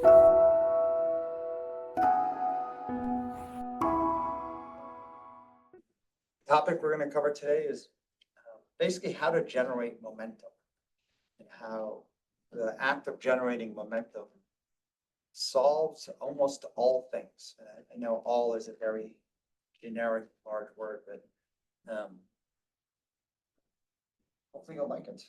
The topic we're going to cover today is basically how to generate momentum and how the act of generating momentum solves almost all things. I know all is a very generic, large word, but hopefully you'll like it.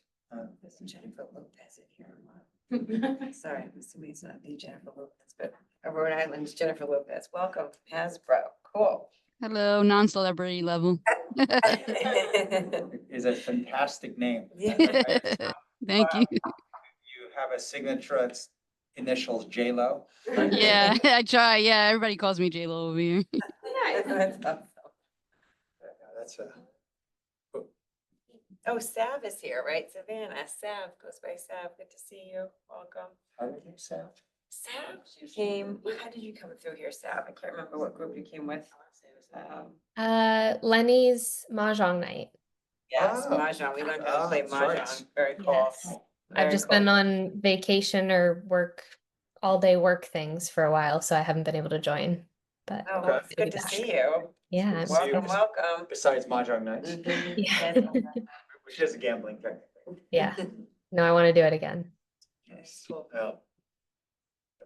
Jennifer Lopez in here. Sorry, I'm assuming it's not the Jennifer Lopez, but Rhode Island's Jennifer Lopez. Welcome, Hasbro. Cool. Hello, non-celebrity level. It is a fantastic name. Yeah. Thank you. You have a signature, it's initials J-Lo. Yeah, I try. Yeah, everybody calls me J-Lo over here. That's awesome. That's Oh, Sav is here, right? Savannah, Sav goes by Sav. Good to see you. Welcome. how did you say? Sav, you came, how did you come through here, Sav? I can't remember what group you came with. Lenny's Mahjong night. Yes, Oh. Mahjong. We learned how to play That's right. Mahjong. Very cool. Yes. I've Very just cool. been on vacation or all day work things for a while, so I haven't been able to join. But Oh, well, Okay. it's good to see you. yeah, Good to see you. Welcome, welcome. Besides Mahjong nights, Mhm. Yeah. which is a gambling technically. yeah. No, I want to do it again. Yes.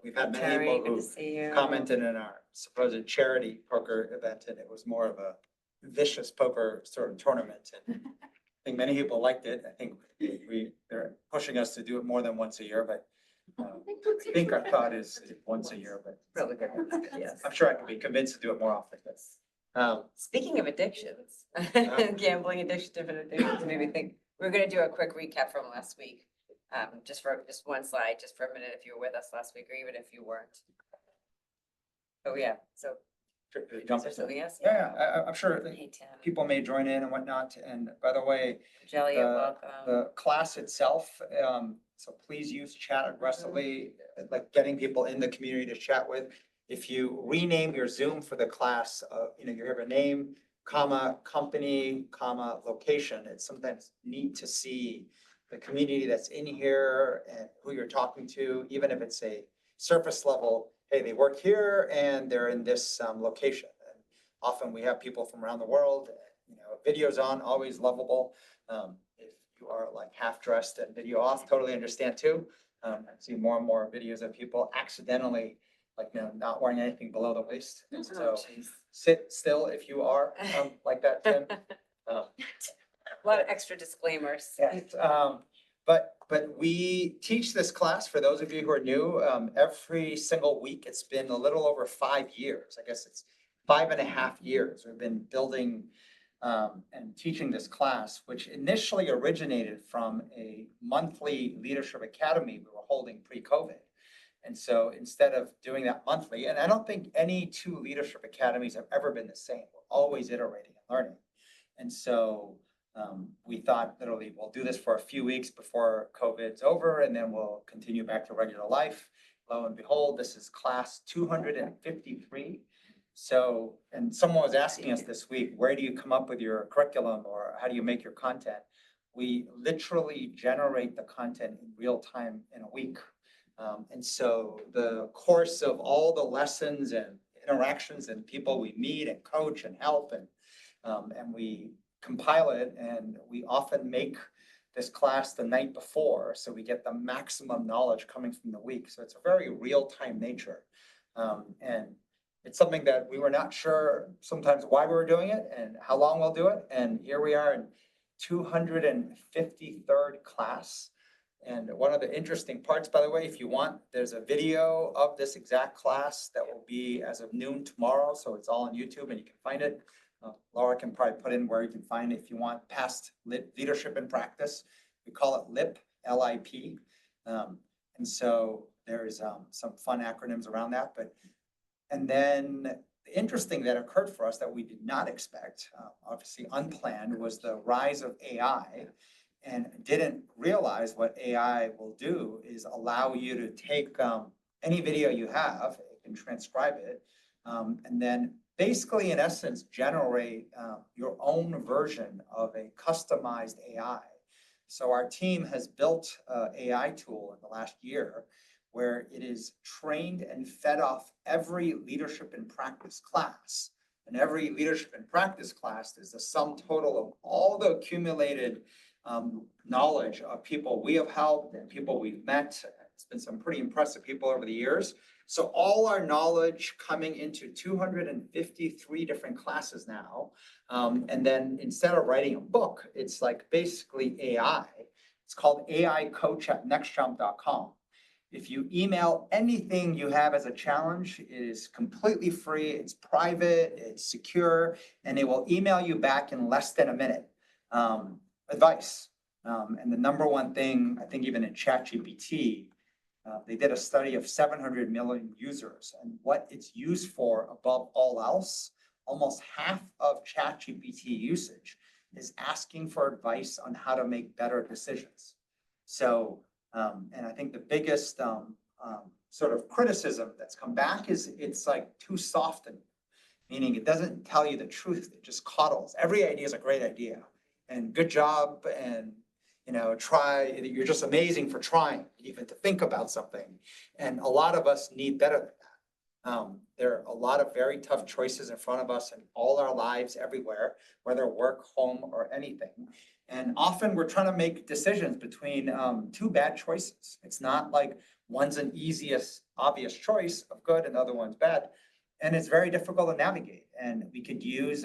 We've had many Terry, people good to who see you. commented in our supposed charity poker event, and it was more of a vicious poker sort of tournament. And I think many people liked it. I think they're pushing us to do it more than once a year, but I think our thought is once a year, but Really good. Yes. I'm sure I can be convinced to do it more often. But Speaking of addictions, gambling addiction, different addictions, maybe think, we're gonna do a quick recap from last week. Just one slide, just for a minute, if you were with us last week, or even if you weren't. Oh, yeah, so is there something else? I'm sure that Hey, Tim. people may join in and whatnot. And by the way, Jelly, welcome. the class itself, so please use chat aggressively, like getting people in the community to chat with. If you rename your Zoom for the class, you have a name, comma, company, comma, location. It's sometimes neat to see the community that's in here and who you're talking to, even if it's a surface level. Hey, they work here and they're in this location. And often we have people from around the world. Video's on, always lovable. If you are like half dressed and video off, totally understand too. I see more and more videos of people accidentally not wearing anything below the waist. And so sit still if you are like that, Tim. A lot of extra disclaimers. Yes, but we teach this class for those of you who are new every single week. It's been a little over 5 years. I guess it's 5.5 years. We've been building and teaching this class, which initially originated from a monthly leadership academy we were holding pre-COVID. And so instead of doing that monthly, and I don't think any two leadership academies have ever been the same. We're always iterating and learning. And so we thought literally we'll do this for a few weeks before COVID's over, and then we'll continue back to regular life. Lo and behold, this is class 253. So, and someone was asking us this week, where do you come up with your curriculum or how do you make your content? We literally generate the content in real time in a week. And so the course of all the lessons and interactions and people we meet and coach and help and we compile it, and we often make this class the night before, so we get the maximum knowledge coming from the week. So it's a very real-time nature. And it's something that we were not sure sometimes why we were doing it and how long we'll do it. And here we are in 253rd class. And one of the interesting parts, by the way, if you want, there's a video of this exact class that will be as of noon tomorrow. So it's all on YouTube and you can find it. Laura can probably put in where you can find it if you want. Past leadership in practice. We call it LIP, L-I-P. And so there's some fun acronyms around that. And then the interesting that occurred for us that we did not expect, obviously unplanned, was the rise of AI. And didn't realize what AI will do is allow you to take any video you have, it can transcribe it, and then basically, in essence, generate your own version of a customized AI. So our team has built an AI tool in the last year, where it is trained and fed off every leadership in practice class. And every leadership in practice class is the sum total of all the accumulated knowledge of people we have helped and people we've met. It's been some pretty impressive people over the years. So all our knowledge coming into 253 different classes now. And then instead of writing a book, it's like basically AI. It's called AiCoach at nextjump.com. If you email anything you have as a challenge, it is completely free, it's private, it's secure, and it will email you back in less than a minute. Advice. And the number one thing, I think even in ChatGPT, they did a study of 700 million users, and what it's used for above all else, almost half of ChatGPT usage is asking for advice on how to make better decisions. So, and I think the biggest sort of criticism that's come back is it's like too soft, and meaning it doesn't tell you the truth. It just coddles. Every idea is a great idea, and good job, and try. You're just amazing for trying even to think about something. And a lot of us need better than that. There are a lot of very tough choices in front of us in all our lives, everywhere, whether work, home, or anything. And often we're trying to make decisions between two bad choices. It's not like one's an easiest, obvious choice of good and the other one's bad. And it's very difficult to navigate. And we could use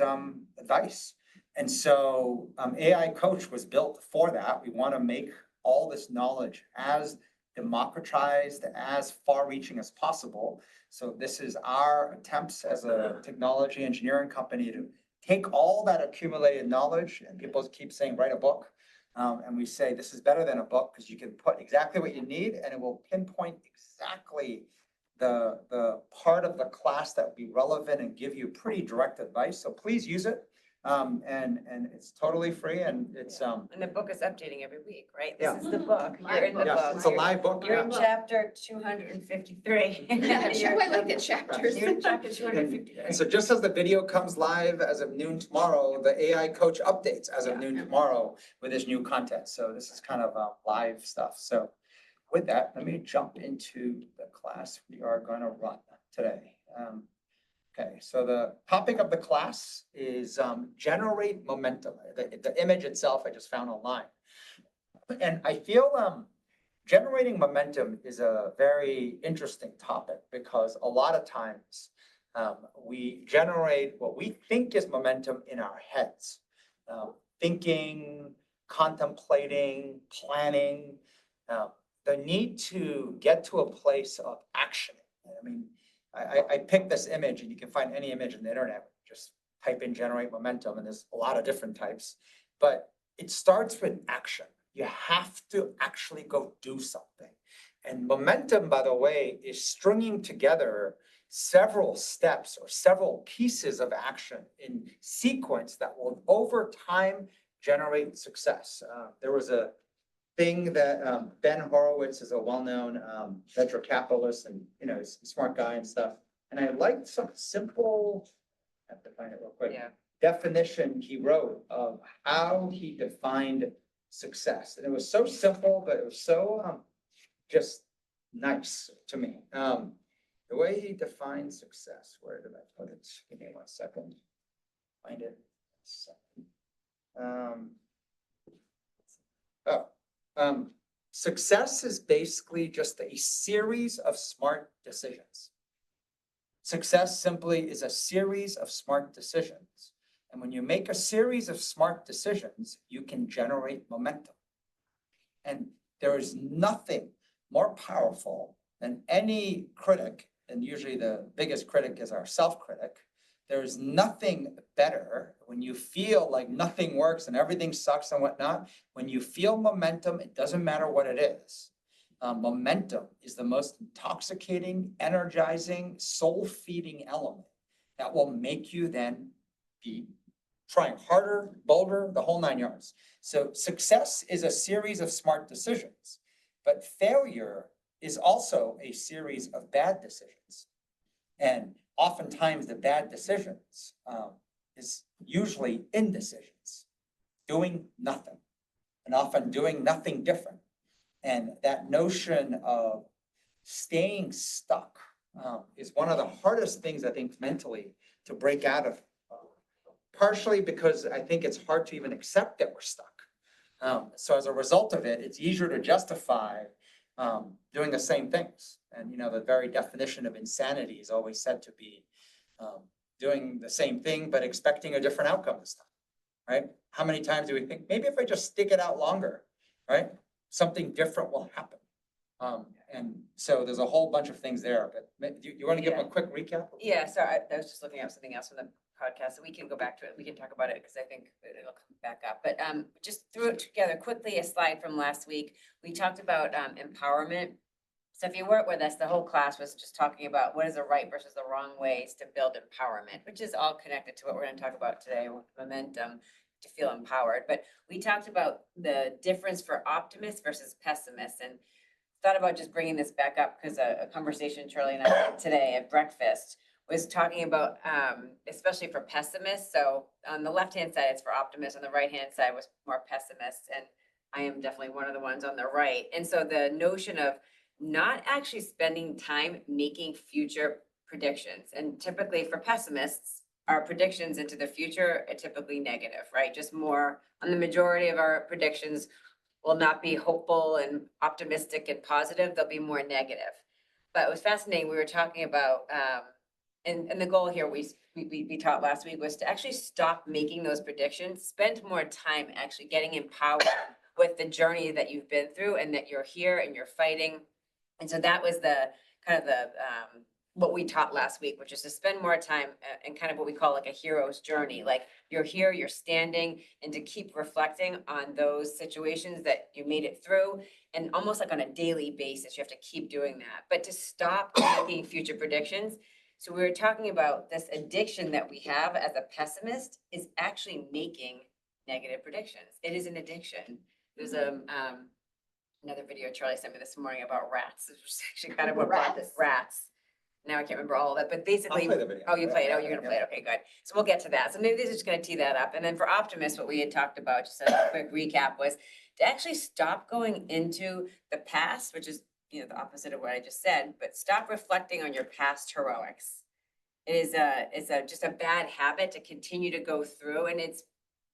advice. And so AiCoach was built for that. We want to make all this knowledge as democratized, as far-reaching as possible. So this is our attempts as a technology engineering company to take all that accumulated knowledge, and people keep saying, write a book. And we say, this is better than a book because you can put exactly what you need and it will pinpoint exactly the part of the class that will be relevant and give you pretty direct advice. So please use it. And it's totally free, and it's And the book is updating every week, right? Yeah. This is the book. You're in the yes, book. it's a live book. You're Yeah. in chapter 253. I like the chapters. You're in chapter 253. And so just as the video comes live as of noon tomorrow, the AiCoach updates as of noon tomorrow with this new content. So this is kind of live stuff. So with that, let me jump into the class we are going to run today. Okay, so the topic of the class is generate momentum. The image itself I just found online. And I feel generating momentum is a very interesting topic because a lot of times we generate what we think is momentum in our heads. Thinking, contemplating, planning, the need to get to a place of action. I mean, I picked this image, and you can find any image on the internet. Just type in generate momentum, and there's a lot of different types. But it starts with action. You have to actually go do something. And momentum, by the way, is stringing together several steps or several pieces of action in sequence that will, over time, generate success. There was a thing that Ben Horowitz is a well-known venture capitalist, and he's a smart guy and stuff. And I liked some simple, I have to find it real quick, definition he wrote of how he defined success. And it was so simple, but it was so just nice to me. The way he defined success, where did I put it? Give me 1 second. Find it. Success is basically just a series of smart decisions. Success simply is a series of smart decisions. And when you make a series of smart decisions, you can generate momentum. And there is nothing more powerful than any critic, and usually the biggest critic is our self-critic. There's nothing better when you feel like nothing works and everything sucks and whatnot. When you feel momentum, it doesn't matter what it is. Momentum is the most intoxicating, energizing, soul-feeding element that will make you then be trying harder, bolder, the whole 9 yards. So success is a series of smart decisions, but failure is also a series of bad decisions. And oftentimes the bad decisions is usually indecisions, doing nothing, and often doing nothing different. And that notion of staying stuck is one of the hardest things, I think, mentally to break out of. Partially because I think it's hard to even accept that we're stuck. So as a result of it, it's easier to justify doing the same things. And, you know, the very definition of insanity is always said to be doing the same thing, but expecting a different outcome this time, right? How many times do we think, maybe if I just stick it out longer, right? Something different will happen. And so there's a whole bunch of things there, but you want to give them a quick recap? Yeah, so I was just looking up something else from the podcast, so we can go back to it, we can talk about it, because I think it'll come back up, but just threw it together quickly, a slide from last week. We talked about empowerment. So if you weren't with us, the whole class was just talking about what is the right versus the wrong ways to build empowerment, which is all connected to what we're going to talk about today with momentum to feel empowered. But we talked about the difference for optimists versus pessimists, and thought about just bringing this back up because a conversation Charlie and I had today at breakfast was talking about, especially for pessimists. So on the left-hand side, it's for optimists. On the right-hand side was more pessimists. And I am definitely one of the ones on the right. And so the notion of not actually spending time making future predictions. And typically for pessimists, our predictions into the future are typically negative, right? Just more on the majority of our predictions will not be hopeful and optimistic and positive. They'll be more negative. But it was fascinating. We were talking about, and the goal here we taught last week was to actually stop making those predictions, spend more time actually getting empowered with the journey that you've been through and that you're here and you're fighting. And so that was the kind of the what we taught last week, which is to spend more time in kind of what we call like a hero's journey. Like you're here, you're standing, and to keep reflecting on those situations that you made it through, and almost like on a daily basis, you have to keep doing that. But to stop making future predictions. So we were talking about this addiction that we have as a pessimist is actually making negative predictions. It is an addiction. There's another video Charlie sent me this morning about rats. It was actually kind of what brought this rats. Now I can't remember all of it, but basically. I'll play the video. Oh, you played. Oh, you're gonna play it. Okay, good. So we'll get to that. So maybe this is just gonna tee that up. And then for optimists, what we had talked about, just a quick recap, was to actually stop going into the past, which is, you know, the opposite of what I just said, but stop reflecting on your past heroics. It's just a bad habit to continue to go through, and it's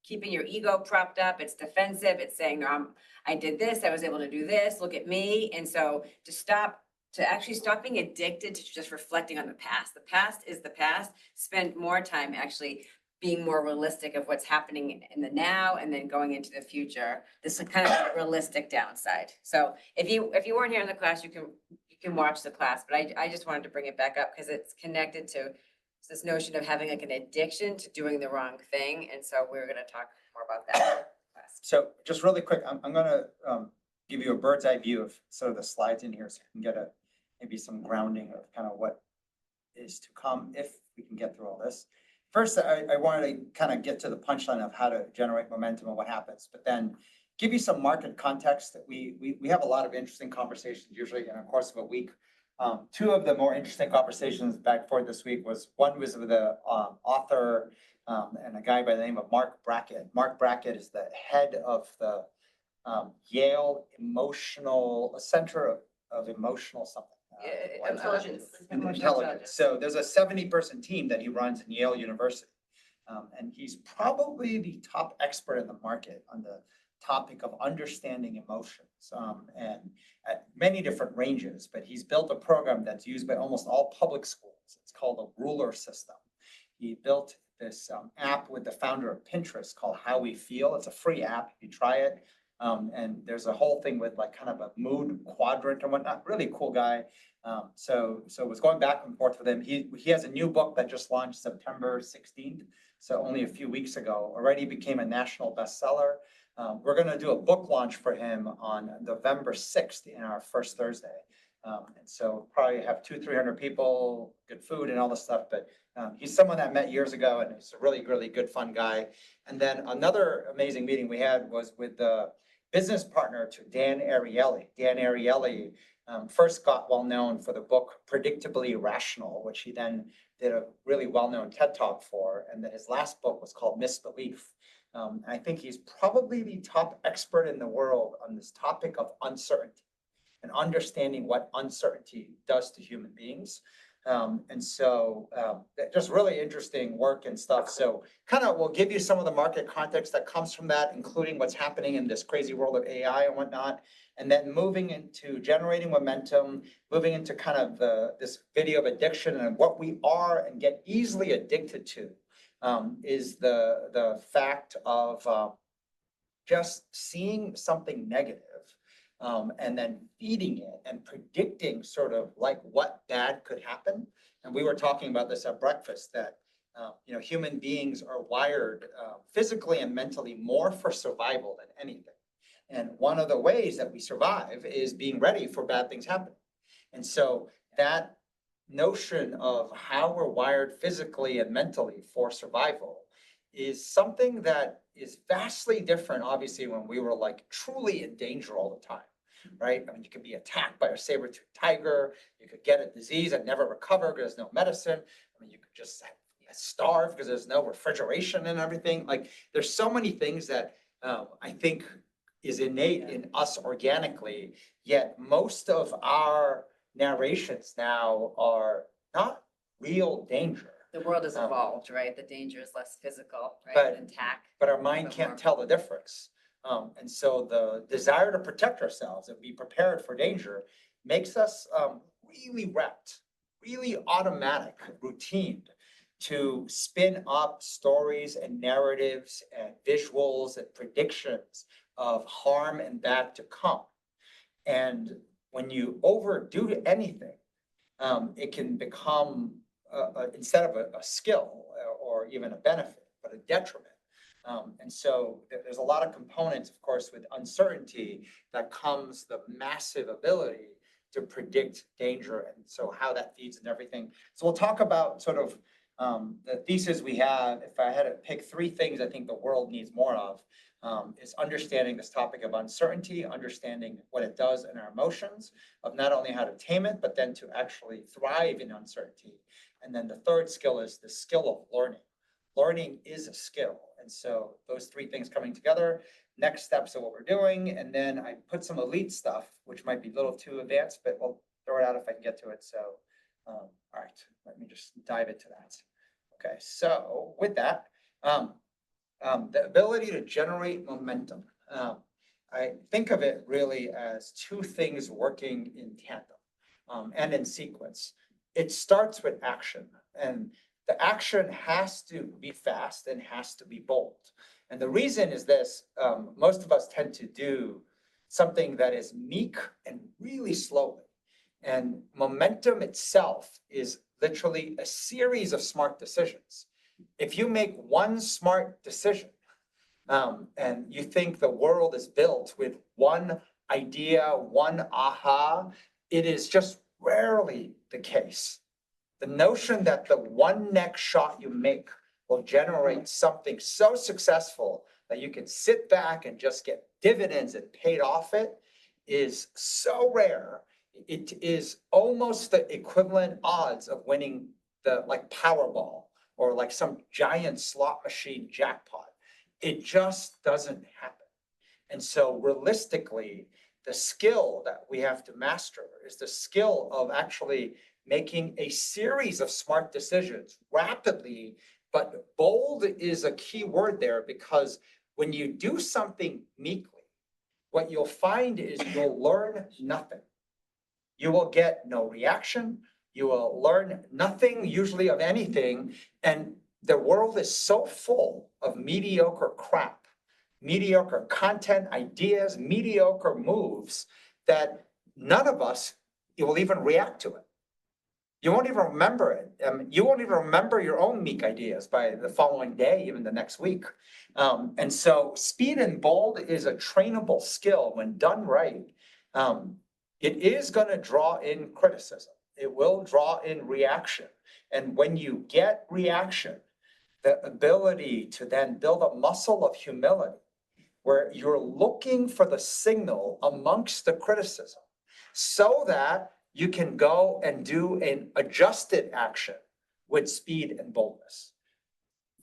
keeping your ego propped up. It's defensive. It's saying, no, I did this. I was able to do this. Look at me. And so to actually stop being addicted to just reflecting on the past. The past is the past. Spend more time actually being more realistic of what's happening in the now and then going into the future. This is kind of a realistic downside. So if you weren't here in the class, you can watch the class, but I just wanted to bring it back up because it's connected to this notion of having like an addiction to doing the wrong thing. And so we're going to talk more about that. So just really quick, I'm gonna give you a bird's eye view of sort of the slides in here so you can get maybe some grounding of kind of what is to come if we can get through all this. First, I wanted to kind of get to the punchline of how to generate momentum and what happens, but then give you some market context. That we have a lot of interesting conversations usually in the course of a week. Two of the more interesting conversations back forth this week one was with the author and a guy by the name of Mark Brackett. Mark Brackett is the head of the Yale Center of Emotional something. Intelligence. So there's a 70-person team that he runs in Yale University. And he's probably the top expert in the market on the topic of understanding emotions and at many different ranges, but he's built a program that's used by almost all public schools. It's called a ruler system. He built this app with the founder of Pinterest called How We Feel. It's a free app. You try it. And there's a whole thing with like kind of a mood quadrant and whatnot. Really cool guy. So it was going back and forth with him. He has a new book that just launched September 16th. So only a few weeks ago, already became a national bestseller. We're going to do a book launch for him on November 6th in our first Thursday. And so probably have 200-300 people, good food and all this stuff. But he's someone that I met years ago, and he's a really, really good, fun guy. And then another amazing meeting we had was with the business partner to Dan Ariely. Dan Ariely first got well known for the book Predictably Rational, which he then did a really well-known TED Talk for. And then his last book was called Misbelief. I think he's probably the top expert in the world on this topic of uncertainty. and understanding what uncertainty does to human beings. Just really interesting work and stuff. So kind of we'll give you some of the market context that comes from that, including what's happening in this crazy world of AI and whatnot. And then moving into generating momentum, moving into kind of this video of addiction and what we are and get easily addicted to is the fact of just seeing something negative and then feeding it and predicting sort of like what bad could happen. And we were talking about this at breakfast that human beings are wired physically and mentally more for survival than anything. And one of the ways that we survive is being ready for bad things happening. And so that notion of how we're wired physically and mentally for survival is something that is vastly different, obviously, when we were like truly in danger all the time, right? I mean, you could be attacked by a saber-toothed tiger, you could get a disease and never recover because there's no medicine. I mean, you could just starve because there's no refrigeration and everything. Like, there's so many things that I think is innate in us organically, yet most of our narrations now are not real danger. The world has evolved, right? The danger is less physical, right? But- Than attack. But our mind But can't more- tell the difference. And so the desire to protect ourselves and be prepared for danger makes us really wrapped, really automatic, routine to spin up stories and narratives and visuals and predictions of harm and bad to come. And when you overdo anything, it can become, instead of a skill or even a benefit, but a detriment. And so there's a lot of components, of course, with uncertainty that comes the massive ability to predict danger, and so how that feeds and everything. So we'll talk about sort of the thesis we have. If I had to pick three things I think the world needs more of, is understanding this topic of uncertainty, understanding what it does in our emotions, of not only how to tame it, but then to actually thrive in uncertainty. And then the third skill is the skill of learning. Learning is a skill. And so those three things coming together, next steps of what we're doing. And then I put some elite stuff, which might be a little too advanced, but we'll throw it out if I can get to it. So, all right, let me just dive into that. Okay, so with that, the ability to generate momentum. I think of it really as two things working in tandem and in sequence. It starts with action, and the action has to be fast and has to be bold. And the reason is this, most of us tend to do something that is meek and really slowly. And momentum itself is literally a series of smart decisions. If you make one smart decision, and you think the world is built with one idea, one aha, it is just rarely the case. The notion that the one next shot you make will generate something so successful that you can sit back and just get dividends and paid off it is so rare. It is almost the equivalent odds of winning the Powerball or like some giant slot machine jackpot. It just doesn't happen. And so realistically, the skill that we have to master is the skill of actually making a series of smart decisions rapidly, but bold is a key word there, because when you do something meekly, what you'll find is you'll learn nothing. You will get no reaction. You will learn nothing, usually of anything. And the world is so full of mediocre crap, mediocre content, ideas, mediocre moves, that none of us will even react to it. You won't even remember it. You won't even remember your own meek ideas by the following day, even the next week. And so speed and bold is a trainable skill when done right. It is going to draw in criticism. It will draw in reaction. And when you get reaction, the ability to then build a muscle of humility, where you're looking for the signal amongst the criticism so that you can go and do an adjusted action with speed and boldness.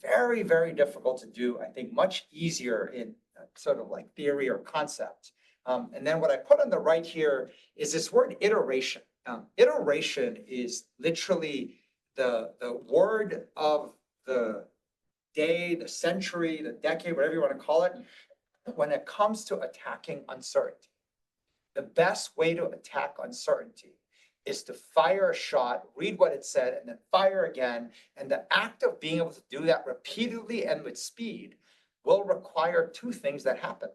Very, very difficult to do. I think much easier in sort of like theory or concept. And then what I put on the right here is this word iteration. Iteration is literally the word of the day, the century, the decade, whatever you want to call it, when it comes to attacking uncertainty. The best way to attack uncertainty is to fire a shot, read what it said, and then fire again. And the act of being able to do that repeatedly and with speed will require two things that happen,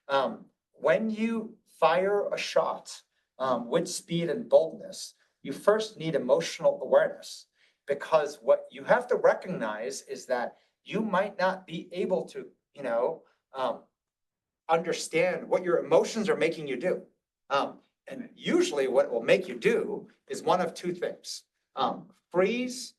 though. When you fire a shot with speed and boldness, you first need emotional awareness, because what you have to recognize is that you might not be able to, understand what your emotions are making you do. And usually what it will make you do is one of two things. Freeze,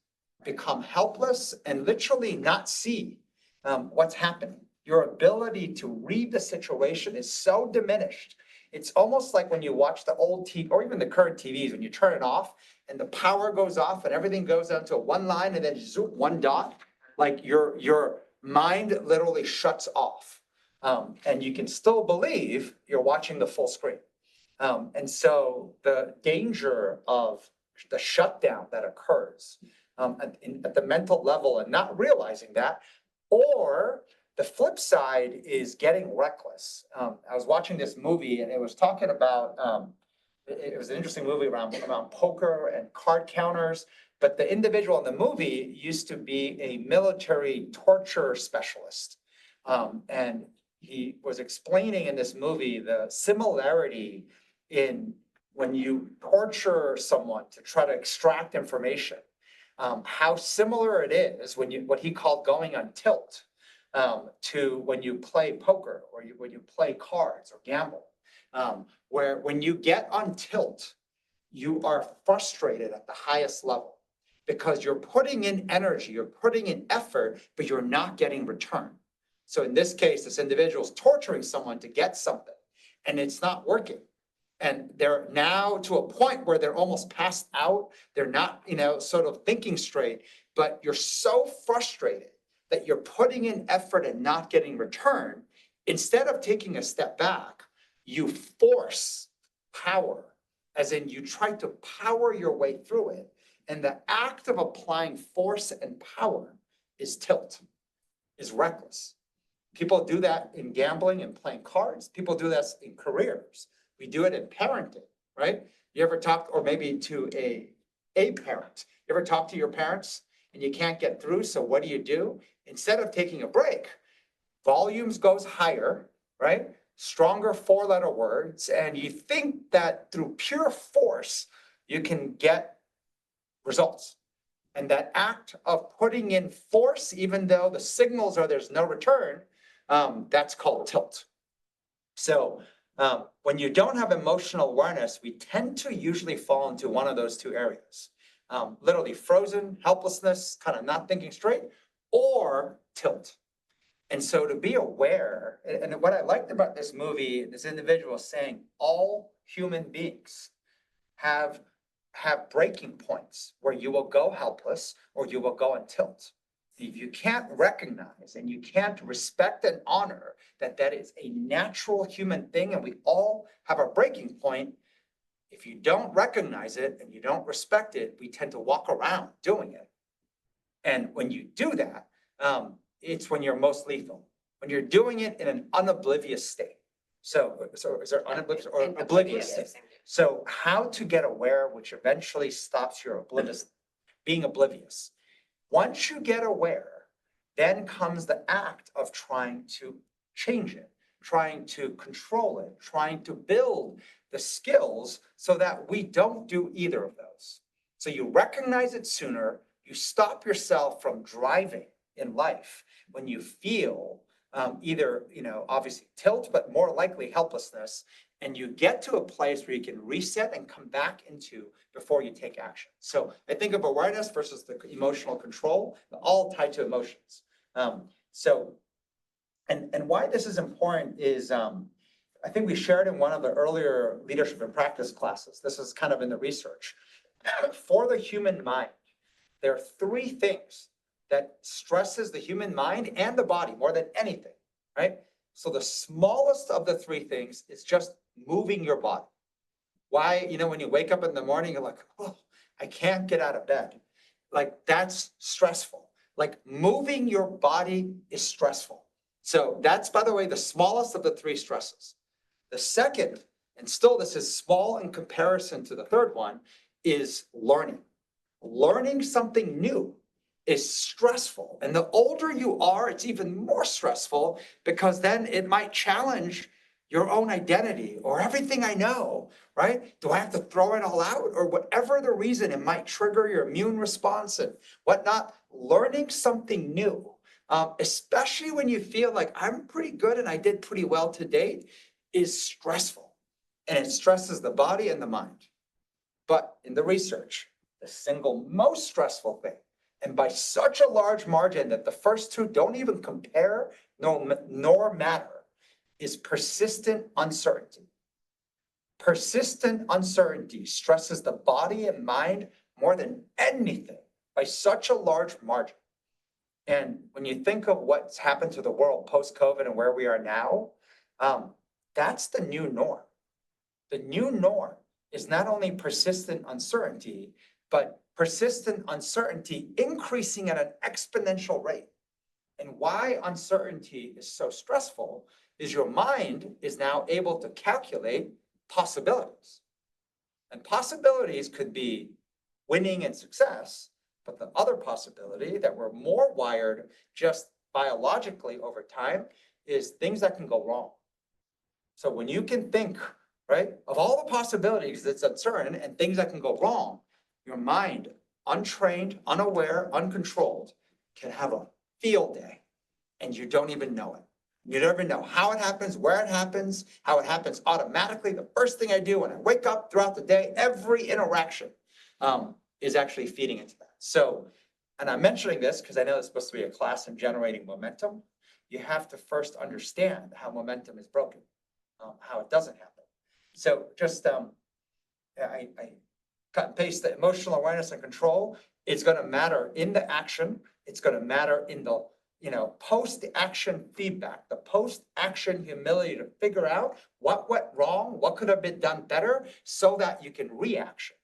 become helpless, and literally not see what's happening. Your ability to read the situation is so diminished. It's almost like when you watch the old TV or even the current TVs, when you turn it off and the power goes off and everything goes down to one line and then zoom, one dot, like your mind literally shuts off. And you can still believe you're watching the full screen. And so the danger of the shutdown that occurs at the mental level and not realizing that, or the flip side is getting reckless. I was watching this movie and it was talking about, it was an interesting movie around poker and card counters, but the individual in the movie used to be a military torture specialist. And he was explaining in this movie the similarity in when you torture someone to try to extract information, how similar it is when you, what he called going on tilt, to when you play poker or when you play cards or gamble, where when you get on tilt, you are frustrated at the highest level because you're putting in energy, you're putting in effort, but you're not getting return. So in this case, this individual is torturing someone to get something and it's not working. And they're now to a point where they're almost passed out. They're not, sort of thinking straight, but you're so frustrated that you're putting in effort and not getting return. Instead of taking a step back, you force power, as in you try to power your way through it. And the act of applying force and power is tilt, is reckless. People do that in gambling and playing cards. People do this in careers. We do it in parenting, right? You ever talk, or maybe to a parent, you ever talk to your parents and you can't get through, so what do? Instead of taking a break, volumes goes higher, right? Stronger four-letter words, and you think that through pure force, you can get results. And that act of putting in force, even though the signals are there's no return, that's called tilt. So when you don't have emotional awareness, we tend to usually fall into one of those two areas. Literally frozen, helplessness, kind of not thinking straight, or tilt. And so to be aware, and what I liked about this movie, this individual saying all human beings have breaking points where you will go helpless or you will go on tilt. If you can't recognize and you can't respect and honor that that is a natural human thing and we all have a breaking point, if you don't recognize it and you don't respect it, we tend to walk around doing it. And when you do that, it's when you're most lethal, when you're doing it in an unoblivious state. So is there unoblivious or oblivious state? So how to get aware, which eventually stops your being oblivious. Once you get aware, then comes the act of trying to change it, trying to control it, trying to build the skills so that we don't do either of those. So you recognize it sooner, you stop yourself from driving in life when you feel either, obviously tilt, but more likely helplessness, and you get to a place where you can reset and come back into before you take action. So I think of awareness versus the emotional control, all tied to emotions. And why this is important is, I think we shared in one of the earlier leadership and practice classes. This is kind of in the research. For the human mind, there are three things that stresses the human mind and the body more than anything, right? So the smallest of the three things is just moving your body. Why, when you wake up in the morning, you're like, oh, I can't get out of bed. Like, that's stressful. Like, moving your body is stressful. So that's, by the way, the smallest of the three stresses. The second, and still this is small in comparison to the third one, is learning. Learning something new is stressful. And the older you are, it's even more stressful because then it might challenge your own identity or everything I know, right? Do I have to throw it all out? Or whatever the reason, it might trigger your immune response and whatnot. Learning something new, especially when you feel like I'm pretty good and I did pretty well to date, is stressful. And it stresses the body and the mind. But in the research, the single most stressful thing, and by such a large margin that the first two don't even compare nor matter, is persistent uncertainty. Persistent uncertainty stresses the body and mind more than anything by such a large margin. And when you think of what's happened to the world post-COVID and where we are now, that's the new norm. The new norm is not only persistent uncertainty, but persistent uncertainty increasing at an exponential rate. And why uncertainty is so stressful is your mind is now able to calculate possibilities. And possibilities could be winning and success, but the other possibility that we're more wired just biologically over time is things that can go wrong. So when you can think, right, of all the possibilities that's uncertain and things that can go wrong, your mind, untrained, unaware, uncontrolled, can have a field day and you don't even know it. You never know how it happens, where it happens, how it happens automatically. The first thing I do when I wake up throughout the day, every interaction is actually feeding into that. So, and I'm mentioning this because I know it's supposed to be a class in generating momentum. You have to first understand how momentum is broken, how it doesn't happen. So just, I cut and paste the emotional awareness and control. It's going to matter in the action. It's going to matter in the post-action feedback, the post-action humility to figure out what went wrong, what could have been done better so that you can reaction.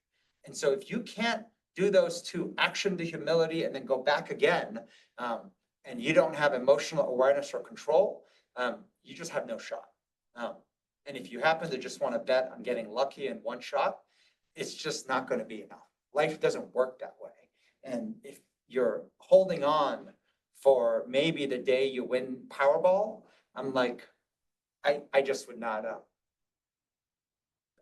And so if you can't do those two, action to humility and then go back again, and you don't have emotional awareness or control, you just have no shot. And if you happen to just want to bet on getting lucky in one shot, it's just not going to be enough. Life doesn't work that way. And if you're holding on for maybe the day you win Powerball, I'm like, I just would not,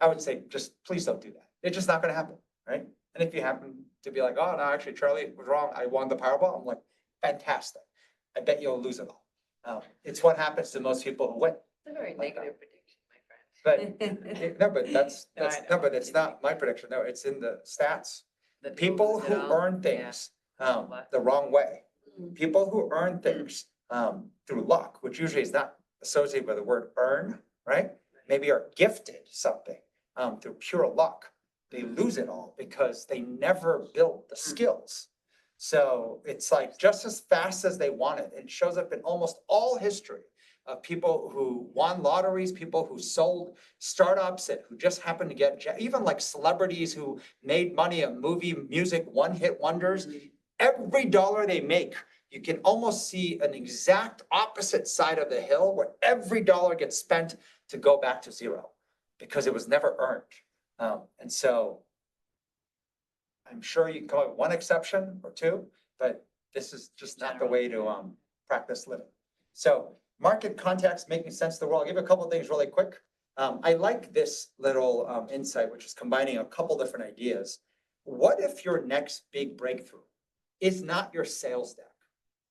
I would say, just please don't do that. It's just not going to happen, right? And if you happen to be like, oh, no, actually, Charlie was wrong. I won the Powerball. I'm like, fantastic. I bet you'll lose it all. It's what happens to most people who win. It's a very Like negative prediction, my friend. But no, but it's not my prediction. No, it's in the stats. That People lose it who all. earn things the wrong way. People who earn things through luck, which usually is not associated with the word earn, right? Maybe are gifted something through pure luck. They lose it all because they never built the skills. So it's like just as fast as they want it. It shows up in almost all history of people who won lotteries, people who sold startups and who just happened to get, even like celebrities who made money of movie, music, one-hit wonders. Every dollar they make, you can almost see an exact opposite side of the hill where every dollar gets spent to go back to zero because it was never earned. And so I'm sure you can come up with one exception or two, but this is just not the way to practice living. So market context, making sense of the world. I'll give you a couple of things really quick. I like this little insight, which is combining a couple different ideas. What if your next big breakthrough is not your sales deck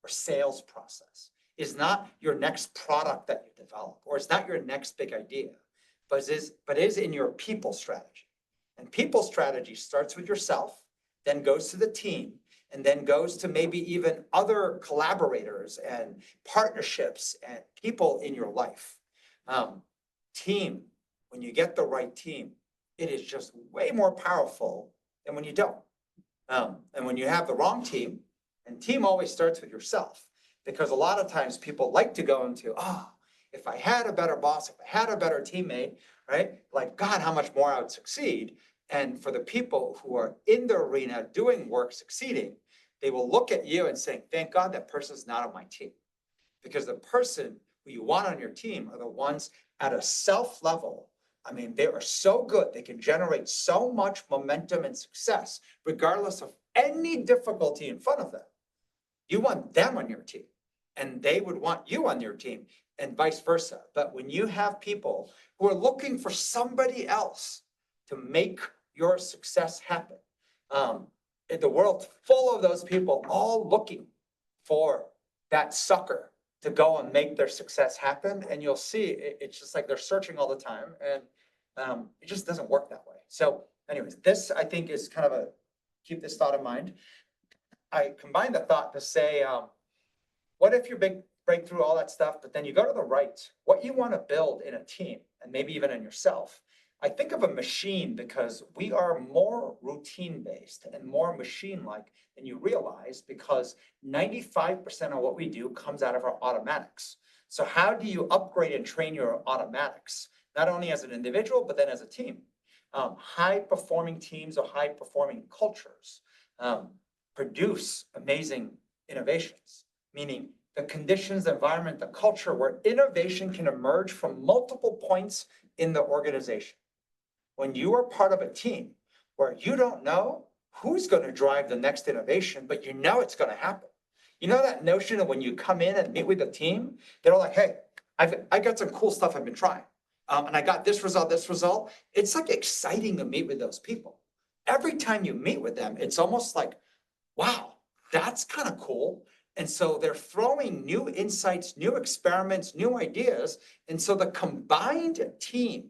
or sales process, is not your next product that you develop, or it's not your next big idea, but is in your people strategy. And people strategy starts with yourself, then goes to the team, and then goes to maybe even other collaborators and partnerships and people in your life. Team, when you get the right team, it is just way more powerful than when you don't. And when you have the wrong team, and team always starts with yourself, because a lot of times people like to go into, if I had a better boss, if I had a better teammate, right? Like, God, how much more I would succeed. And for the people who are in the arena doing work, succeeding, they will look at you and say, thank God that person's not on my team. Because the person who you want on your team are the ones at a self level. I mean, they are so good. They can generate so much momentum and success, regardless of any difficulty in front of them. You want them on your team, and they would want you on your team, and vice versa. But when you have people who are looking for somebody else to make your success happen, in the world full of those people all looking for that sucker to go and make their success happen, and you'll see it's just like they're searching all the time, and it just doesn't work that way. So anyways, this I think is kind of a, keep this thought in mind. I combine the thought to say, what if you break through all that stuff, but then you go to the right, what you want to build in a team, and maybe even in yourself. I think of a machine because we are more routine-based and more machine-like than you realize, because 95% of what we do comes out of our automatics. So how do you upgrade and train your automatics, not only as an individual, but then as a team? High-performing teams or high-performing cultures produce amazing innovations, meaning the conditions, the environment, the culture where innovation can emerge from multiple points in the organization. When you are part of a team where you don't know who's going to drive the next innovation, but you know it's going to happen. You know that notion of when you come in and meet with a team, they're like, hey, I got some cool stuff I've been trying. And I got this result. It's like exciting to meet with those people. Every time you meet with them, it's almost like, wow, that's kind of cool. And so they're throwing new insights, new experiments, new ideas. And so the combined team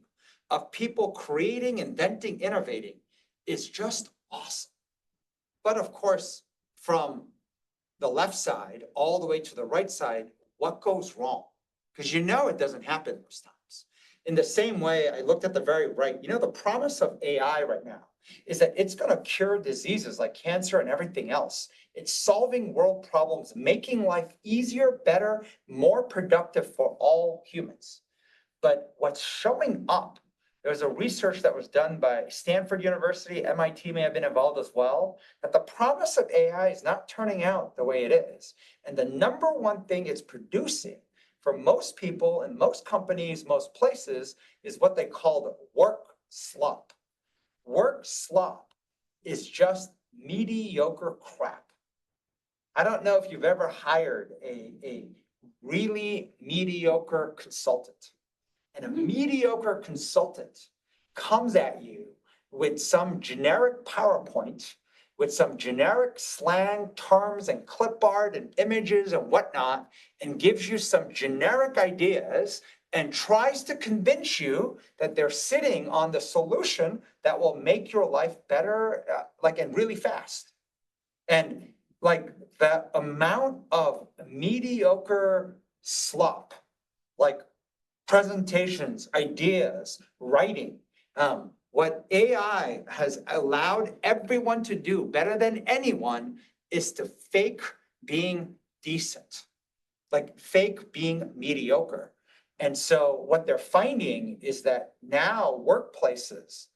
of people creating, inventing, innovating is just awesome. But of course, from the left side all the way to the right side, what goes wrong? Because you know it doesn't happen most times. In the same way, I looked at the very right. You know, the promise of AI right now is that it's going to cure diseases like cancer and everything else. It's solving world problems, making life easier, better, more productive for all humans. But what's showing up, there's a research that was done by Stanford University, MIT may have been involved as well, that the promise of AI is not turning out the way it is. And the number one thing it's producing for most people and most companies, most places, is what they call work slop. Work slop is just mediocre crap. I don't know if you've ever hired a really mediocre consultant. And a mediocre consultant comes at you with some generic PowerPoint, with some generic slang terms and clipboard and images and whatnot, and gives you some generic ideas and tries to convince you that they're sitting on the solution that will make your life better, and really fast. And like the amount of mediocre slop, like presentations, ideas, writing. What AI has allowed everyone to do better than anyone is to fake being decent, like fake being mediocre. And so what they're finding is that now workplaces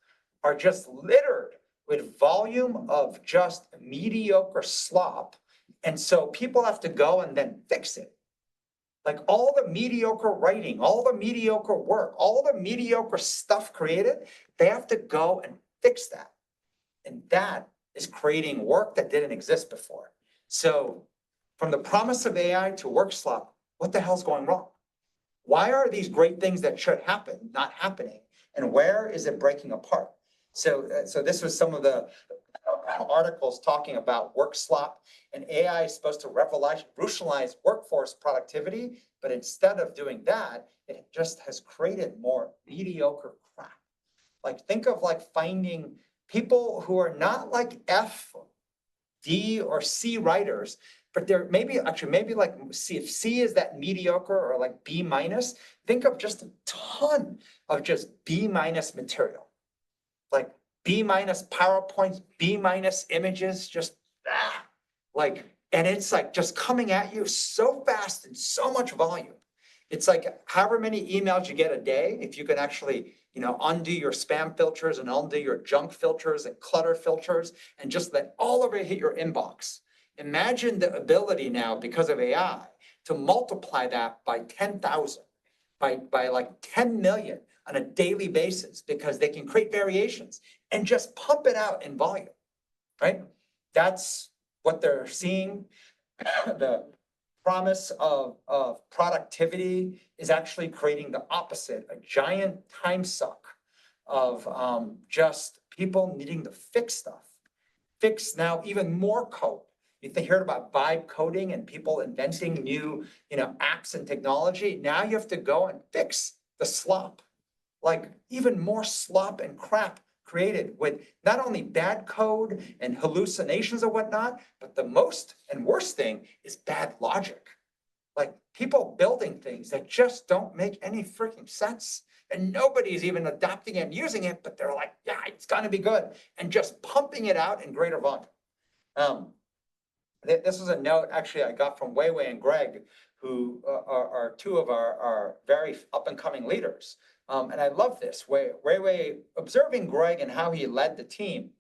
are just littered with volume of just mediocre slop. And so people have to go and then fix it. Like all the mediocre writing, all the mediocre work, all the mediocre stuff created, they have to go and fix that. And that is creating work that didn't exist before. So from the promise of AI to work slop, what the hell's going wrong? Why are these great things that should happen not happening? And where is it breaking apart? So this was some of the articles talking about work slop, and AI is supposed to revolutionize workforce productivity, but instead of doing that, it just has created more mediocre crap. Like think of like finding people who are not like F, D, or C writers, but they're maybe like C, if C is that mediocre or like B minus, think of just a ton of just B minus material. Like B minus PowerPoints, B minus images, just and it's like just coming at you so fast and so much volume. It's like however many emails you get a day, if you can actually, undo your spam filters and undo your junk filters and clutter filters and just let all of it hit your inbox. Imagine the ability now, because of AI, to multiply that by 10,000, by like 10 million on a daily basis, because they can create variations and just pump it out in volume, right? That's what they're seeing. The promise of productivity is actually creating the opposite, a giant time suck of just people needing to fix stuff, fix now even more code. If they heard about vibe coding and people inventing new, apps and technology, now you have to go and fix the slop, like even more slop and crap created with not only bad code and hallucinations and whatnot, but the most and worst thing is bad logic. Like people building things that just don't make any freaking sense. And nobody's even adopting it and using it, but they're like, yeah, it's gonna be good. And just pumping it out in greater volume. This is a note actually I got from Weiwei and Greg, who are two of our very up and coming leaders. And I love this. Weiwei, observing Greg and how he led the team,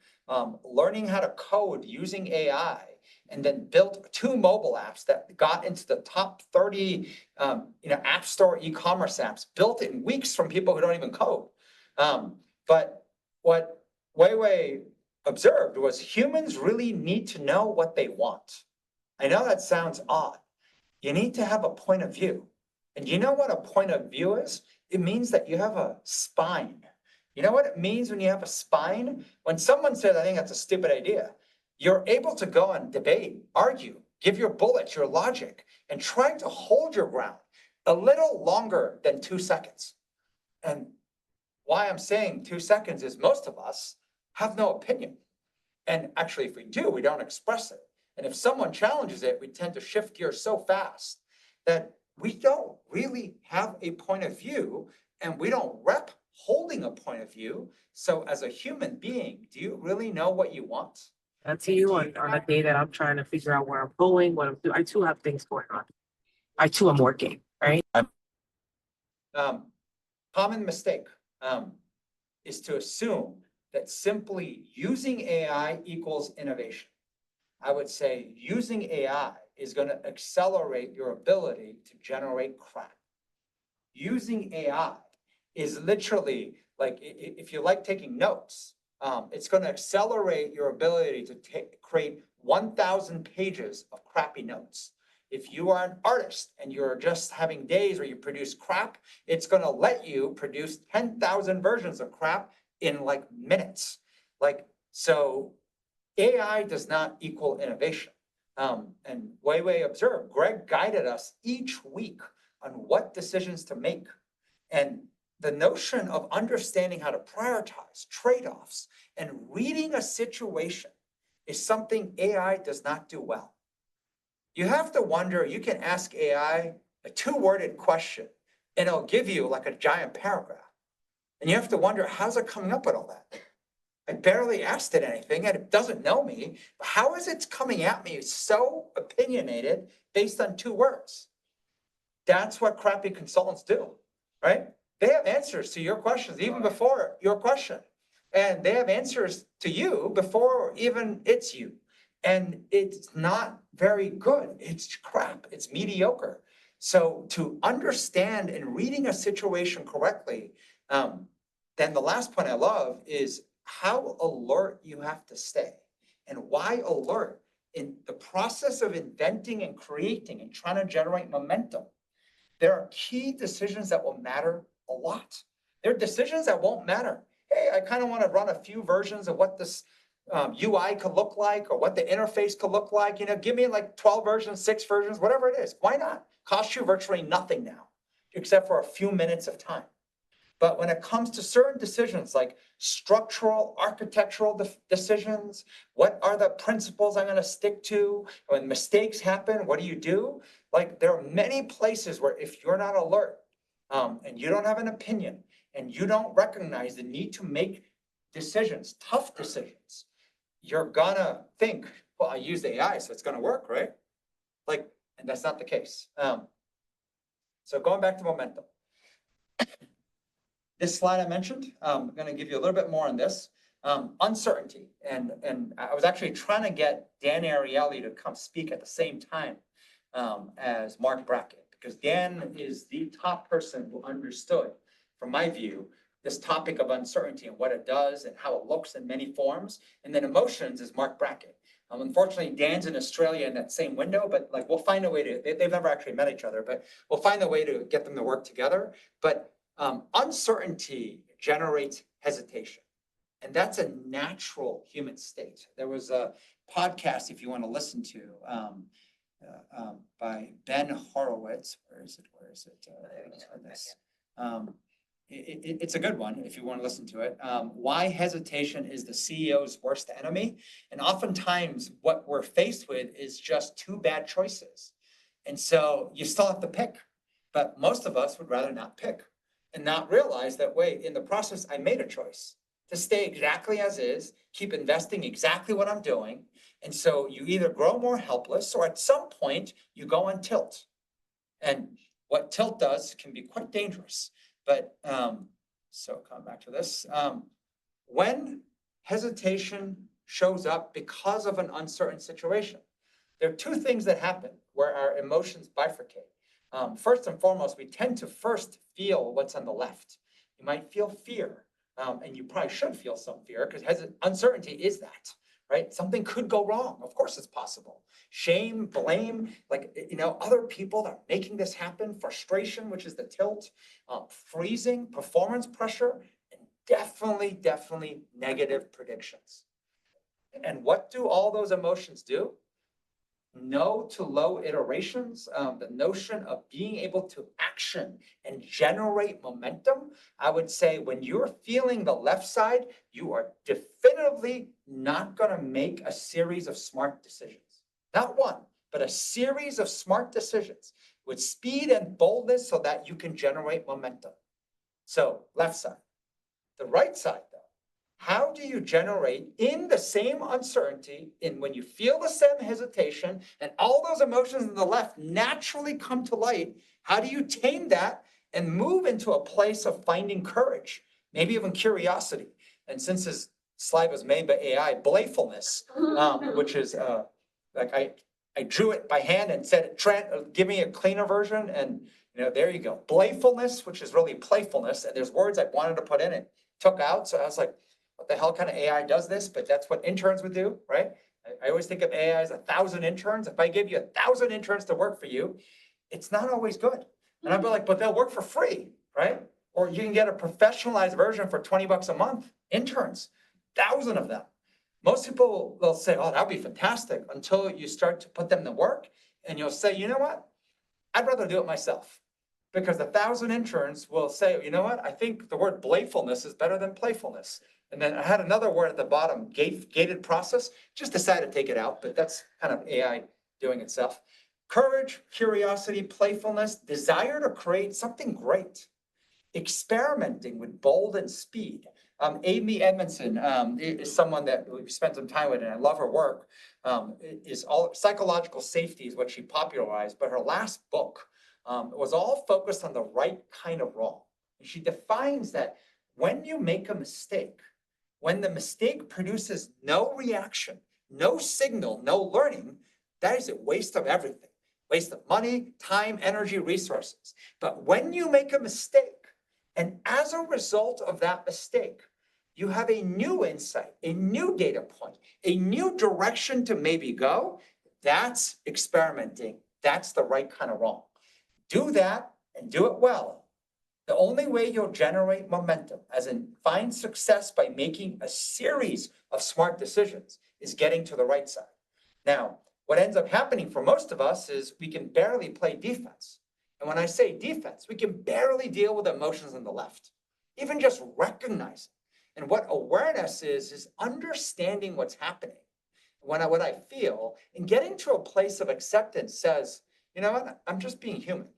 learning how to code using AI, and then built 2 mobile apps that got into the top 30, app store e-commerce apps, built in weeks from people who don't even code. But what Weiwei observed was humans really need to know what they want. I know that sounds odd. You need to have a point of view. And you know what a point of view is? It means that you have a spine. You know what it means when you have a spine? When someone says, I think that's a stupid idea, you're able to go and debate, argue, give your bullets, your logic, and try to hold your ground a little longer than 2 seconds. And why I'm saying 2 seconds is most of us have no opinion. And actually, if we do, we don't express it. And if someone challenges it, we tend to shift gears so fast that we don't really have a point of view, and we don't rep holding a point of view. So as a human being, do you really know what you want? To you on a day that I'm trying to figure out where I'm going, what I'm doing. I too have things going on. I too am working, right? Common mistake is to assume that simply using AI equals innovation. I would say using AI is going to accelerate your ability to generate crap. Using AI is literally like, if you like taking notes, it's going to accelerate your ability to create 1,000 pages of crappy notes. If you are an artist and you're just having days where you produce crap, it's going to let you produce 10,000 versions of crap in like minutes. So AI does not equal innovation. And Weiwei observed, Greg guided us each week on what decisions to make. And the notion of understanding how to prioritize trade-offs and reading a situation is something AI does not do well. You have to wonder, you can ask AI a 2-worded question and it'll give you like a giant paragraph. And you have to wonder, how's it coming up with all that? I barely asked it anything and it doesn't know me. How is it coming at me so opinionated based on 2 words? That's what crappy consultants do, right? They have answers to your questions even before your question. And they have answers to you before even it's you. And it's not very good. It's crap. It's mediocre. So to understand and reading a situation correctly, then the last point I love is how alert you have to stay. And why alert? In the process of inventing and creating and trying to generate momentum, there are key decisions that will matter a lot. There are decisions that won't matter. Hey, I kind of want to run a few versions of what this UI could look like or what the interface could look like. Give me like 12 versions, 6 versions, whatever it is. Why not? Costs you virtually nothing now, except for a few minutes of time. But when it comes to certain decisions like structural, architectural decisions, what are the principles I'm going to stick to? When mistakes happen, what do you do? Like there are many places where if you're not alert and you don't have an opinion and you don't recognize the need to make decisions, tough decisions, you're gonna think, well, I used AI, so it's gonna work, right? And that's not the case. So going back to momentum. This slide I mentioned, I'm going to give you a little bit more on this. Uncertainty. And I was actually trying to get Dan Ariely to come speak at the same time as Mark Brackett, because Dan is the top person who understood, from my view, this topic of uncertainty and what it does and how it looks in many forms. And then emotions is Mark Brackett. Unfortunately, Dan's in Australia in that same window, but like we'll find a way to, they've never actually met each other, but we'll find a way to get them to work together. But uncertainty generates hesitation. And that's a natural human state. There was a podcast, if you want to listen to, by Ben Horowitz. Where is it? It's a good one if you want to listen to it. Why hesitation is the CEO's worst enemy. And oftentimes what we're faced with is just two bad choices. And so you still have to pick, but most of us would rather not pick and not realize that, wait, in the process, I made a choice to stay exactly as is, keep investing exactly what I'm doing. And so you either grow more helpless or at some point you go on tilt. And what tilt does can be quite dangerous. But so come back to this. When hesitation shows up because of an uncertain situation, there are two things that happen where our emotions bifurcate. First and foremost, we tend to first feel what's on the left. You might feel fear, and you probably should feel some fear because uncertainty is that, right? Something could go wrong. Of course it's possible. Shame, blame, like, other people that are making this happen, frustration, which is the tilt, freezing, performance pressure, and definitely negative predictions. And what do all those emotions do? No to low iterations, the notion of being able to action and generate momentum. I would say when you're feeling the left side, you are definitively not going to make a series of smart decisions. Not one, but a series of smart decisions with speed and boldness so that you can generate momentum. So left side. The right side, though. How do you generate in the same uncertainty, in when you feel the same hesitation and all those emotions in the left naturally come to light? How do you tame that and move into a place of finding courage, maybe even curiosity? And since this slide was made by AI, playfulness, which is like I drew it by hand and said, Trent, give me a cleaner version. And there you go. Playfulness, which is really playfulness. And there's words I wanted to put in it, took out. So I was like, what the hell kind of AI does this? But that's what interns would do, right? I always think of AI as 1,000 interns. If I give you 1,000 interns to work for you, it's not always good. And I'd be like, but they'll work for free, right? Or you can get a professionalized version for $20 a month. Interns, 1,000 of them. Most people, they'll say, oh, that'd be fantastic, until you start to put them to work and you'll say, you know what? I'd rather do it myself. Because 1,000 interns will say, you know what? I think the word playfulness is better than playfulness. And then I had another word at the bottom, gated process, just decided to take it out, but that's kind of AI doing itself. Courage, curiosity, playfulness, desire to create something great, experimenting with bold and speed. Amy Edmondson is someone that we've spent some time with, and I love her work. Is all psychological safety is what she popularized, but her last book was all focused on the right kind of wrong. And she defines that when you make a mistake, when the mistake produces no reaction, no signal, no learning, that is a waste of everything. Waste of money, time, energy, resources. But when you make a mistake, and as a result of that mistake, you have a new insight, a new data point, a new direction to maybe go, that's experimenting. That's the right kind of wrong. Do that and do it well. The only way you'll generate momentum, as in find success by making a series of smart decisions, is getting to the right side. Now, what ends up happening for most of us is we can barely play defense. And when I say defense, we can barely deal with emotions on the left, even just recognizing. And what awareness is understanding what's happening, what I feel, and getting to a place of acceptance says, you know what, I'm just being human,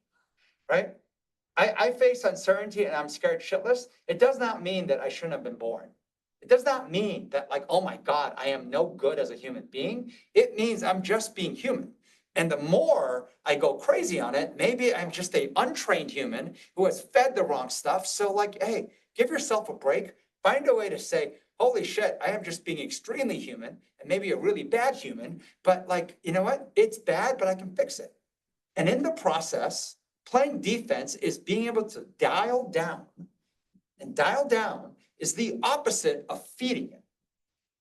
right? I face uncertainty and I'm scared shitless. It does not mean that I shouldn't have been born. It does not mean that, like, oh my God, I am no good as a human being. It means I'm just being human. And the more I go crazy on it, maybe I'm just a untrained human who has fed the wrong stuff. So like, hey, give yourself a break. Find a way to say, holy shit, I am just being extremely human and maybe a really bad human. But like, you know what? It's bad, but I can fix it. And in the process, playing defense is being able to dial down. And dial down is the opposite of feeding it.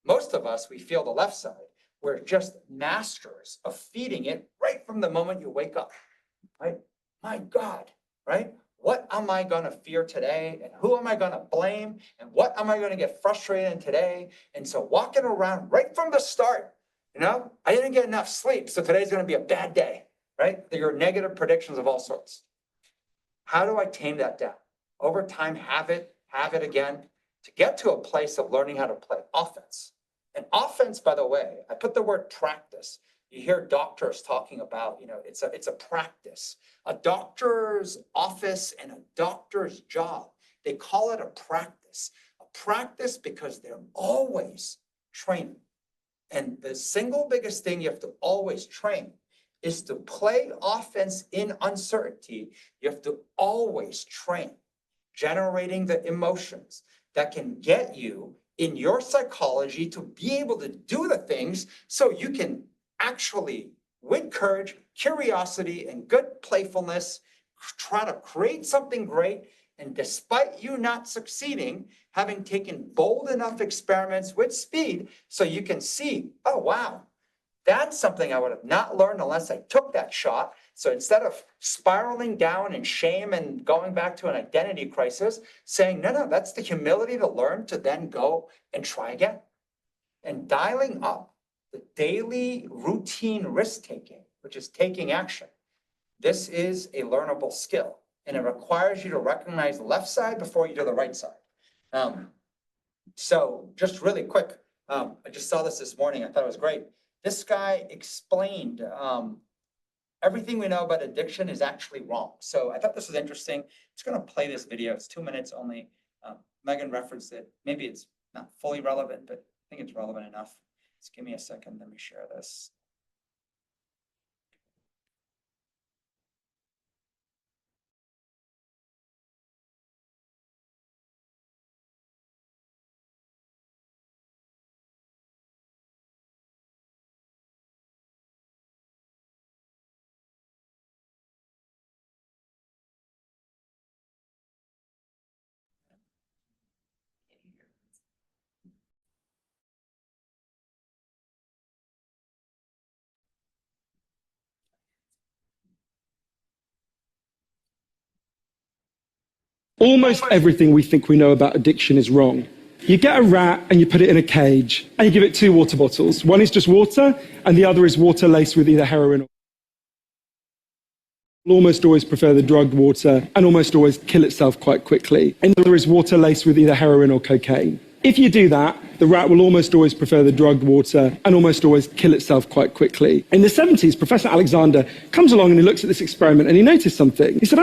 Most of us, we feel the left side. We're just masters of feeding it right from the moment you wake up, right? My God, right? What am I going to fear today? And who am I going to blame? And what am I going to get frustrated in today? And so walking around right from the start, you know, I didn't get enough sleep. So today's going to be a bad day, right? Your negative predictions of all sorts. How do I tame that down? Over time, have it again, to get to a place of learning how to play offense. And offense, by the way, I put the word practice. You hear doctors talking about, you know, it's a practice. A doctor's office and a doctor's job, they call it a practice. A practice because they're always training. And the single biggest thing you have to always train is to play offense in uncertainty. You have to always train generating the emotions that can get you in your psychology to be able to do the things so you can actually, with courage, curiosity, and good playfulness, try to create something great. And despite you not succeeding, having taken bold enough experiments with speed so you can see, oh, wow, that's something I would have not learned unless I took that shot. So instead of spiraling down in shame and going back to an identity crisis, saying, no, that's the humility to learn to then go and try again. And dialing up the daily routine risk-taking, which is taking action. This is a learnable skill, and it requires you to recognize the left side before you do the right side. So just really quick, I just saw this morning. I thought it was great. This guy explained everything we know about addiction is actually wrong. So I thought this was interesting. I'm just going to play this video. It's 2 minutes only. Megan referenced it. Maybe it's not fully relevant, but I think it's relevant enough. Just give me a second. Let me share this. Almost everything we think we know about addiction is wrong. You get a rat and you put it in a cage and you give it 2 water bottles. One is just water and the other is water laced with either heroin or almost always prefer the drugged water and almost always kill itself quite quickly. And the other is water laced with either heroin or cocaine. If you do that, the rat will almost always prefer the drugged water and almost always kill itself quite quickly. In the 70s, Professor Alexander comes along and he looks at this experiment and he noticed something. He said,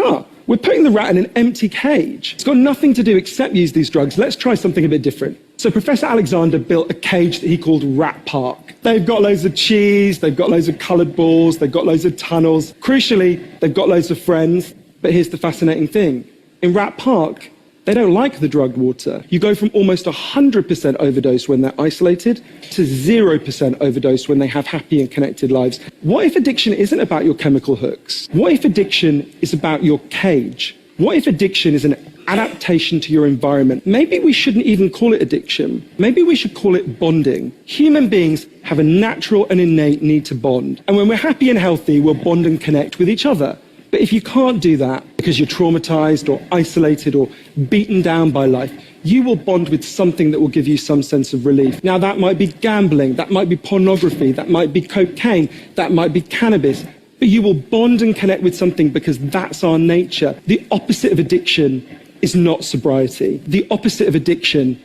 we're putting the rat in an empty cage. It's got nothing to do except use these drugs. Let's try something a bit different. So Professor Alexander built a cage that he called Rat Park. They've got loads of cheese, they've got loads of coloured balls, they've got loads of tunnels. Crucially, they've got loads of friends. But here's the fascinating thing. In Rat Park, they don't like the drugged water. You go from almost 100% overdose when they're isolated to 0% overdose when they have happy and connected lives. What if addiction isn't about your chemical hooks? What if addiction is about your cage? What if addiction is an adaptation to your environment? Maybe we shouldn't even call it addiction. Maybe we should call it bonding. Human beings have a natural and innate need to bond. And when we're happy and healthy, we'll bond and connect with each other. But if you can't do that because you're traumatized or isolated or beaten down by life, you will bond with something that will give you some sense of relief. Now, that might be gambling, that might be pornography, that might be cocaine, that might be cannabis. But you will bond and connect with something because that's our nature. The opposite of addiction is not sobriety. The opposite of addiction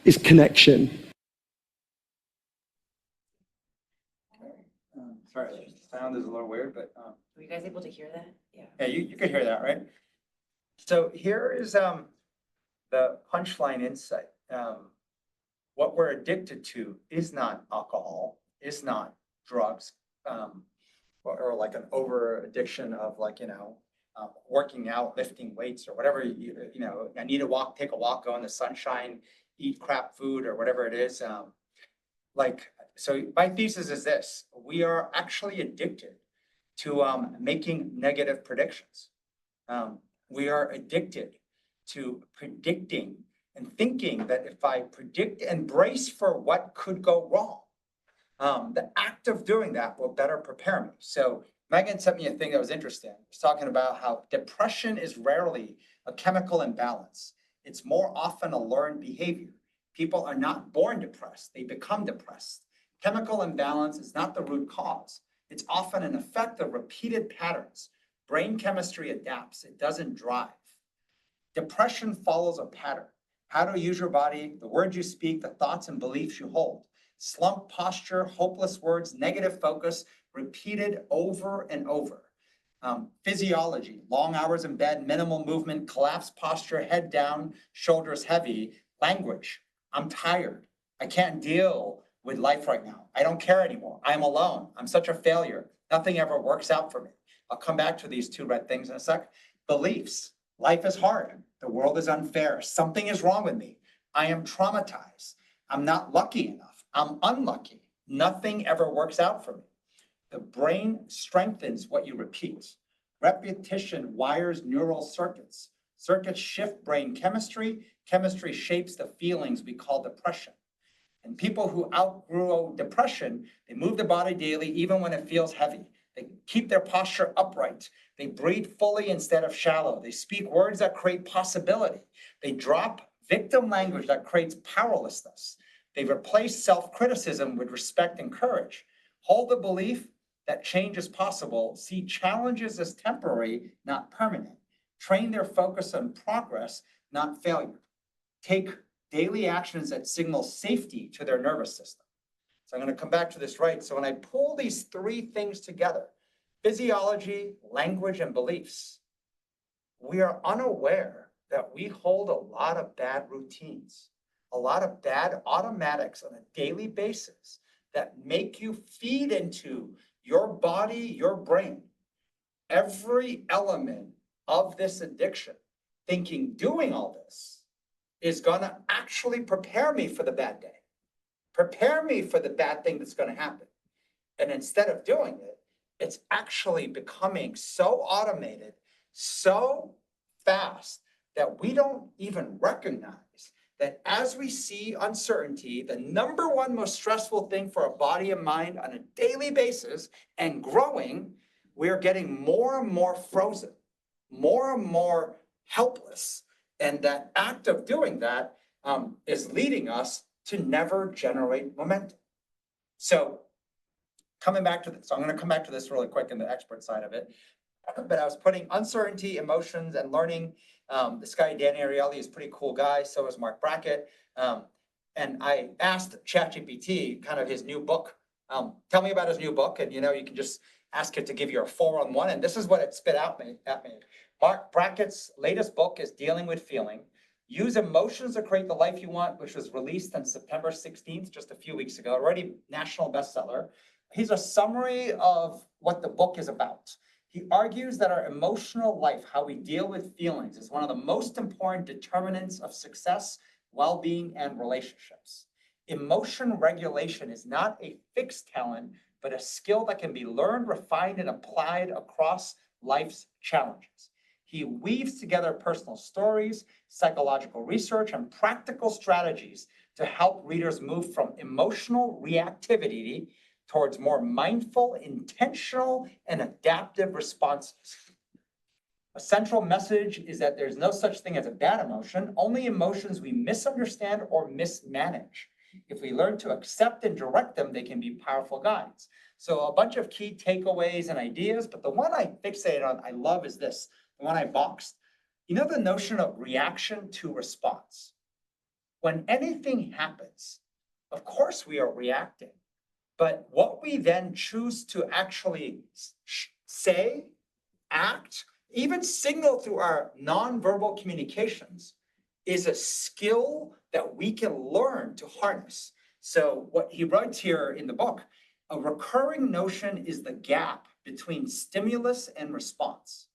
is connection. Sorry, the sound is a little weird, but Were you guys able to hear that? Yeah. yeah, you could hear that, right? So here is the punchline insight. What we're addicted to is not alcohol, is not drugs. or like an over addiction of like, working out, lifting weights or whatever, I need to walk, take a walk, go in the sunshine, eat crap food or whatever it is. So my thesis is this: we are actually addicted to making negative predictions. We are addicted to predicting and thinking that if I predict and brace for what could go wrong, the act of doing that will better prepare me. So Megan sent me a thing that was interesting. It was talking about how depression is rarely a chemical imbalance. It's more often a learned behavior. People are not born depressed, they become depressed. Chemical imbalance is not the root cause. It's often an effect of repeated patterns. Brain chemistry adapts, it doesn't drive. Depression follows a pattern. How to use your body, the words you speak, the thoughts and beliefs you hold. Slump posture, hopeless words, negative focus, repeated over and over. Physiology, long hours in bed, minimal movement, collapsed posture, head down, shoulders heavy. Language, I'm tired. I can't deal with life right now. I don't care anymore. I'm alone. I'm such a failure. Nothing ever works out for me. I'll come back to these two red things in a sec. Beliefs, life is hard. The world is unfair. Something is wrong with me. I am traumatized. I'm not lucky enough. I'm unlucky. Nothing ever works out for me. The brain strengthens what you repeat. Repetition wires neural circuits. Circuits shift brain chemistry. Chemistry shapes the feelings we call depression. And people who outgrow depression, they move the body daily even when it feels heavy. They keep their posture upright. They breathe fully instead of shallow. They speak words that create possibility. They drop victim language that creates powerlessness. They replace self-criticism with respect and courage. Hold the belief that change is possible. See challenges as temporary, not permanent. Train their focus on progress, not failure. Take daily actions that signal safety to their nervous system. So I'm going to come back to this, right? So when I pull these three things together, physiology, language, and beliefs, we are unaware that we hold a lot of bad routines, a lot of bad automatics on a daily basis that make you feed into your body, your brain, every element of this addiction, thinking doing all this is going to actually prepare me for the bad day, prepare me for the bad thing that's going to happen. And instead of doing it, it's actually becoming so automated, so fast that we don't even recognize that as we see uncertainty, the number one most stressful thing for our body and mind on a daily basis and growing, we're getting more and more frozen, more and more helpless. And that act of doing that is leading us to never generate momentum. So coming back to this, so I'm going to come back to this really quick in the expert side of it. But I was putting uncertainty, emotions, and learning. This guy, Dan Ariely, is a pretty cool guy. So is Mark Brackett. And I asked ChatGPT kind of his new book. Tell me about his new book. And, you can just ask it to give you a 4-on-1. And this is what it spit out at me. Mark Brackett's latest book is Dealing with Feeling. Use emotions to create the life you want, which was released on September 16th, just a few weeks ago, already national bestseller. He's a summary of what the book is about. He argues that our emotional life, how we deal with feelings, is one of the most important determinants of success, well-being, and relationships. Emotion regulation is not a fixed talent, but a skill that can be learned, refined, and applied across life's challenges. He weaves together personal stories, psychological research, and practical strategies to help readers move from emotional reactivity towards more mindful, intentional, and adaptive responses. A central message is that there's no such thing as a bad emotion, only emotions we misunderstand or mismanage. If we learn to accept and direct them, they can be powerful guides. So a bunch of key takeaways and ideas, but the one I fixated on, I love, is this, the one I boxed. The notion of reaction to response. When anything happens, of course we are reacting. But what we then choose to actually say, act, even signal through our nonverbal communications is a skill that we can learn to harness. So what he writes here in the book, a recurring notion is the gap between stimulus and response.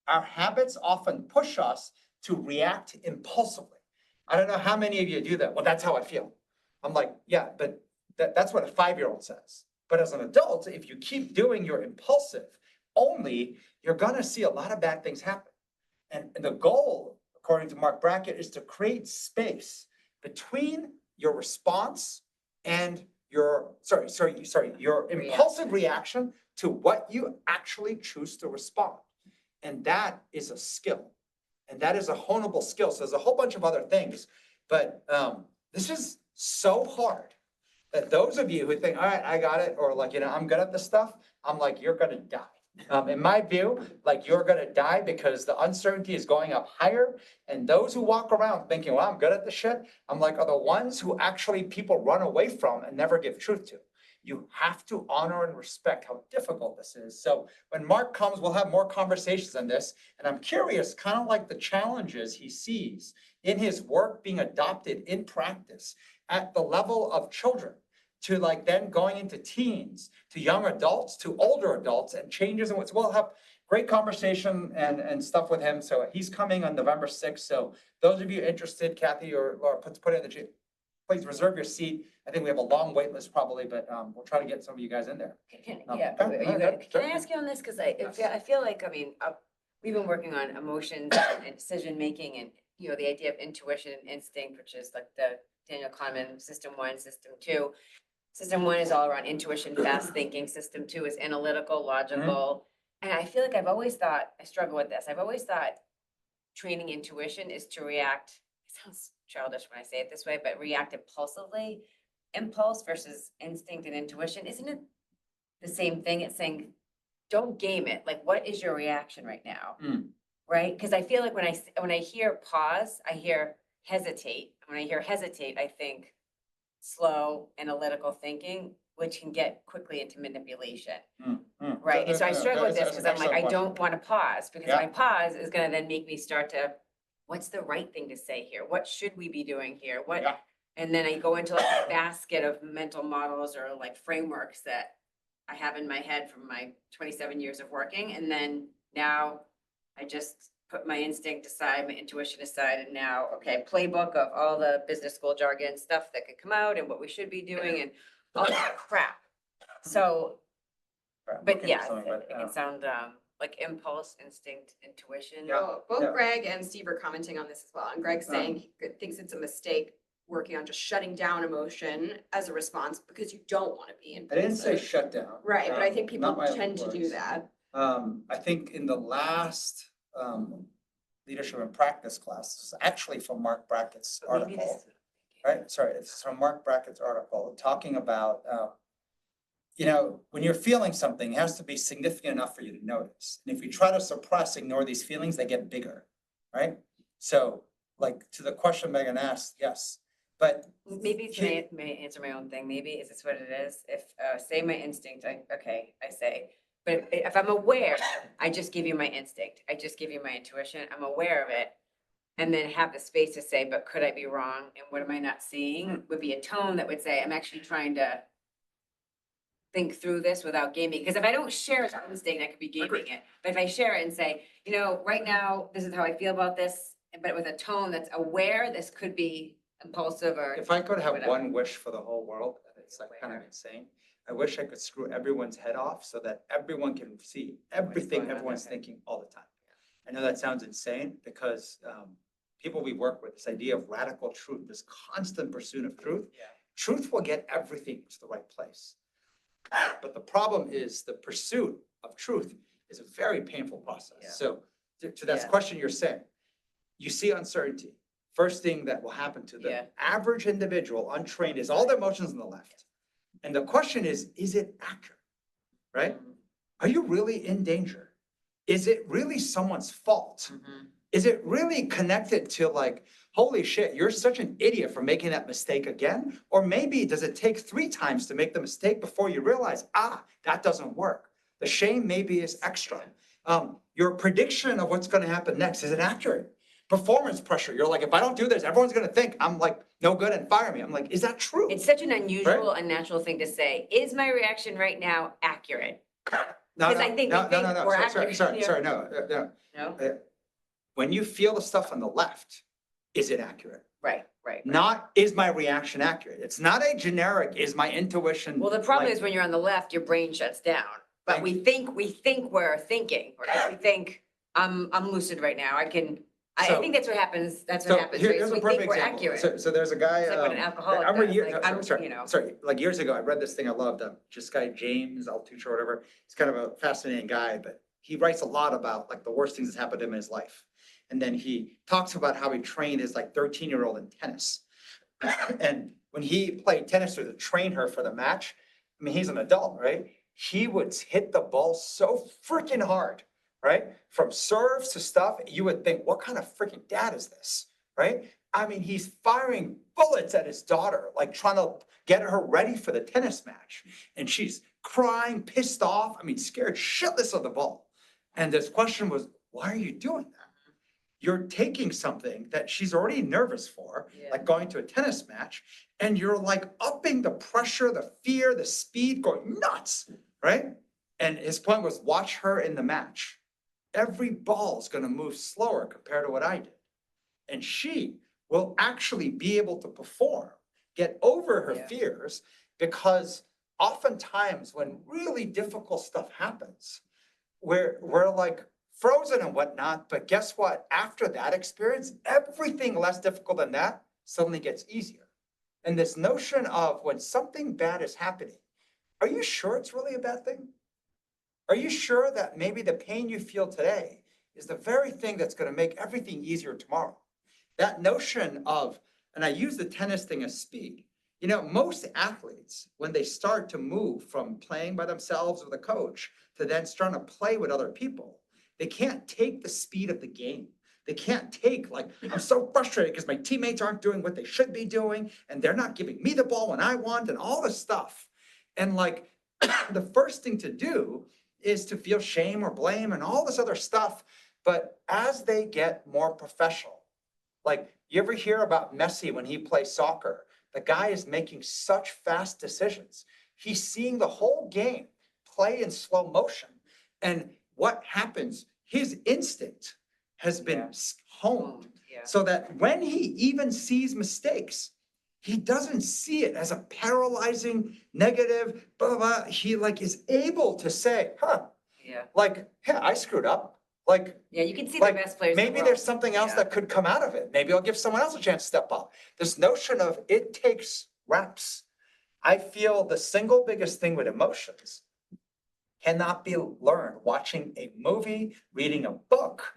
Our habits often push us to react impulsively. I don't know how many of you do that. Well, that's how I feel. I'm like, yeah, but that's what a 5-year-old says. But as an adult, if you keep doing your impulsive only, you're gonna see a lot of bad things happen. And the goal, according to Mark Brackett, is to create space between your response and your, your impulsive reaction to what you actually choose to respond. And that is a skill. And that is a honeable skill. So there's a whole bunch of other things, but this is so hard that those of you who think, all right, I got it, or like, I'm good at this stuff, I'm like, you're gonna die. In my view, like you're gonna die because the uncertainty is going up higher. And those who walk around thinking, well, I'm good at this shit, I'm like, are the ones who actually people run away from and never give truth to. You have to honor and respect how difficult this is. So when Mark comes, we'll have more conversations on this. And I'm curious, kind of like the challenges he sees in his work being adopted in practice at the level of children, to like then going into teens, to young adults, to older adults, and changes in what's, we'll have great conversation and stuff with him. So he's coming on November 6th. So those of you interested, Kathy or Laura, put it in the, please reserve your seat. I think we have a long wait list probably, but we'll try to get some of you guys in there. Can I ask you on this? Because I feel like, I mean, we've been working on emotions and decision-making and, the idea of intuition and instinct, which is like the Daniel Kahneman system 1, system 2. System 1 is all around intuition, fast thinking. System 2 is analytical, logical. And I feel like I've always thought, I struggle with this. I've always thought training intuition is to react, it sounds childish when I say it this way, but react impulsively. Impulse versus instinct and intuition, isn't it the same thing? It's saying, don't game it. Like, what is your reaction right now? Right? Because I feel like when I hear pause, I hear hesitate. When I hear hesitate, I think slow, analytical thinking, which can get quickly into manipulation. Right? And so I struggle with this because I'm like, I don't want to pause, because my pause is going to then make me start to, what's the right thing to say here? What should we be doing here? And then I go into like a basket of mental models or like frameworks that I have in my head from my 27 years of working. And then now I just put my instinct aside, my intuition aside, and now, okay, playbook of all the business school jargon stuff that could come out and what we should be doing and all that crap. So, but yeah, it can sound like impulse, instinct, intuition. Well, both Greg and Steve are commenting on this as well. And Greg's saying he thinks it's a mistake working on just shutting down emotion as a response because you don't want to be I didn't say impulsive. shut down. Right, but I think people not my tend to do words. that. I think in the last leadership and practice class, this is actually from Mark Brackett's article, right? Sorry, it's from Mark Brackett's article talking about, when you're feeling something, it has to be significant enough for you to notice. And if you try to suppress, ignore these feelings, they get bigger, right? So like to the question Megan asked, yes, but. Maybe may answer my own thing. Maybe is this what it is? If say my instinct, I say, but if I'm aware, I just give you my instinct. I just give you my intuition. I'm aware of it. And then have the space to say, but could I be wrong? And what am I not seeing? Would be a tone that would say, I'm actually trying to think through this without gaming. Because if I don't share the instinct, I could be gaming it. But if I share it and say, right now, this is how I feel about this, but with a tone that's aware, this could be impulsive or. If I could have whatever. one wish for the whole world, and it's like kind of insane. I wish I could screw everyone's head off so that everyone can see everything going on, everyone's okay. thinking all the time. I know that sounds insane because people we work with, this idea of radical truth, this constant pursuit of truth, truth will get everything to the right place. But the problem is the pursuit of truth is a very painful process. Yeah. So to that question you're saying, you see uncertainty. First thing that will happen to the average individual, untrained, is all their emotions on the left. And the question is it accurate, right? Are you really in danger? Is it really someone's fault? Is it really connected to like, holy shit, you're such an idiot for making that mistake again? Or maybe does it take 3 times to make the mistake before you realize, that doesn't work. The shame maybe is extra. Your prediction of what's going to happen next, is it accurate? performance pressure. You're like, if I don't do this, everyone's gonna think I'm like no good and fire me. I'm like, is that true? It's such an unusual, unnatural thing to say. Is my reaction right now accurate? No, 'Cause I think we think we're accurate, you know? Sorry, no. No? When you feel the stuff on the left, is it accurate? Right. Not, is my reaction accurate? It's not a generic, is my intuition. Well, the problem like- is when you're on the left, your brain shuts down. But Thank we think we're thinking, right? We think, I'm lucid right now. I So- think that's what happens. That's So what happens, right? here's So a we perfect think we're example. accurate. So there's a guy. It's like what an alcoholic I remember does, like, I'm, you know. Sorry, like years ago, I read this thing I loved, this guy, James Altucher or whatever. He's kind of a fascinating guy, but he writes a lot about like the worst things that's happened to him in his life. And then he talks about how he trained his like 13-year-old in tennis. And when he played tennis to train her for the match, I mean, he's an adult, right? He would hit the ball so freaking hard, right? From serves to stuff, you would think, what kind of freaking dad is this, right? I mean, he's firing bullets at his daughter, like trying to get her ready for the tennis match. And she's crying, pissed off, I mean, scared shitless of the ball. And this question was, why are you doing that? You're taking something that she's already nervous for, Yeah. like going to a tennis match, and you're like upping the pressure, the fear, the speed, going nuts, right? And his point was, watch her in the match. Every ball is going to move slower compared to what I did. And she will actually be able to perform, get over her Yeah. fears, because oftentimes when really difficult stuff happens, we're like frozen and whatnot, but guess what? After that experience, everything less difficult than that suddenly gets easier. And this notion of when something bad is happening, are you sure it's really a bad thing? Are you sure that maybe the pain you feel today is the very thing that's going to make everything easier tomorrow? That notion of, and I use the tennis thing as speed. You know, most athletes, when they start to move from playing by themselves with a coach to then starting to play with other people, they can't take the speed of the game. They can't take, like, I'm so frustrated because my teammates aren't doing what they should be doing, and they're not giving me the ball when I want, and all this stuff. And like, the first thing to do is to feel shame or blame and all this other stuff. But as they get more professional, like, you ever hear about Messi when he plays soccer? The guy is making such fast decisions. He's seeing the whole game play in slow motion. And what happens? His instinct has been Yeah. honed Yeah. so that when he even sees mistakes, he doesn't see it as a paralyzing, negative, blah, blah, blah. He like is able to say, Yeah. like, yeah, I screwed up. Like, Yeah, you can see like, the best players. in the maybe world. there's something else Yeah. that could come out of it. Maybe I'll give someone else a chance to step up. This notion of it takes reps. I feel the single biggest thing with emotions cannot be learned watching a movie, reading a book,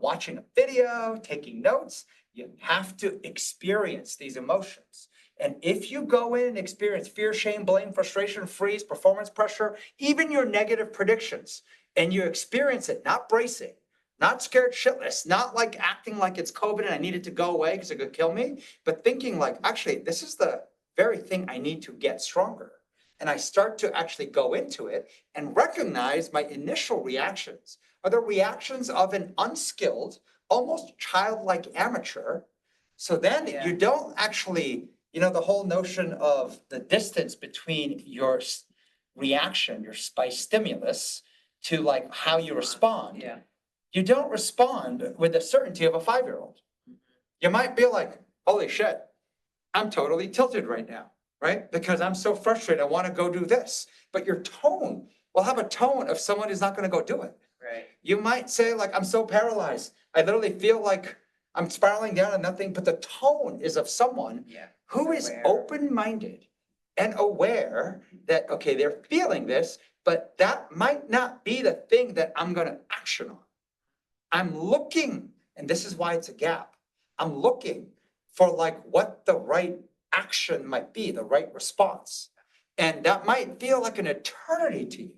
watching a video, taking notes. You have to experience these emotions. And if you go in and experience fear, shame, blame, frustration, freeze, performance pressure, even your negative predictions, and you experience it, not bracing, not scared shitless, not like acting like it's COVID and I need it to go away because it could kill me, but thinking like, actually, this is the very thing I need to get stronger. And I start to actually go into it and recognize my initial reactions are the reactions of an unskilled, almost childlike amateur. So then Yeah. you don't actually, you know, the whole notion of the distance between your reaction, your by stimulus, to like how you respond. Yeah. You don't respond with the certainty of a 5-year-old. You might be like, holy shit, I'm totally tilted right now, right? Because I'm so frustrated, I want to go do this. But your tone will have a tone of someone who's not going to go do it. Right. You might say like, I'm so paralyzed. I literally feel like I'm spiraling down and nothing, but the tone is of someone Yeah. who is Aware. open-minded and aware that, okay, they're feeling this, but that might not be the thing that I'm going to action on. I'm looking, and this is why it's a gap. I'm looking for like what the right action might be, the right response. And that might feel like an eternity to you.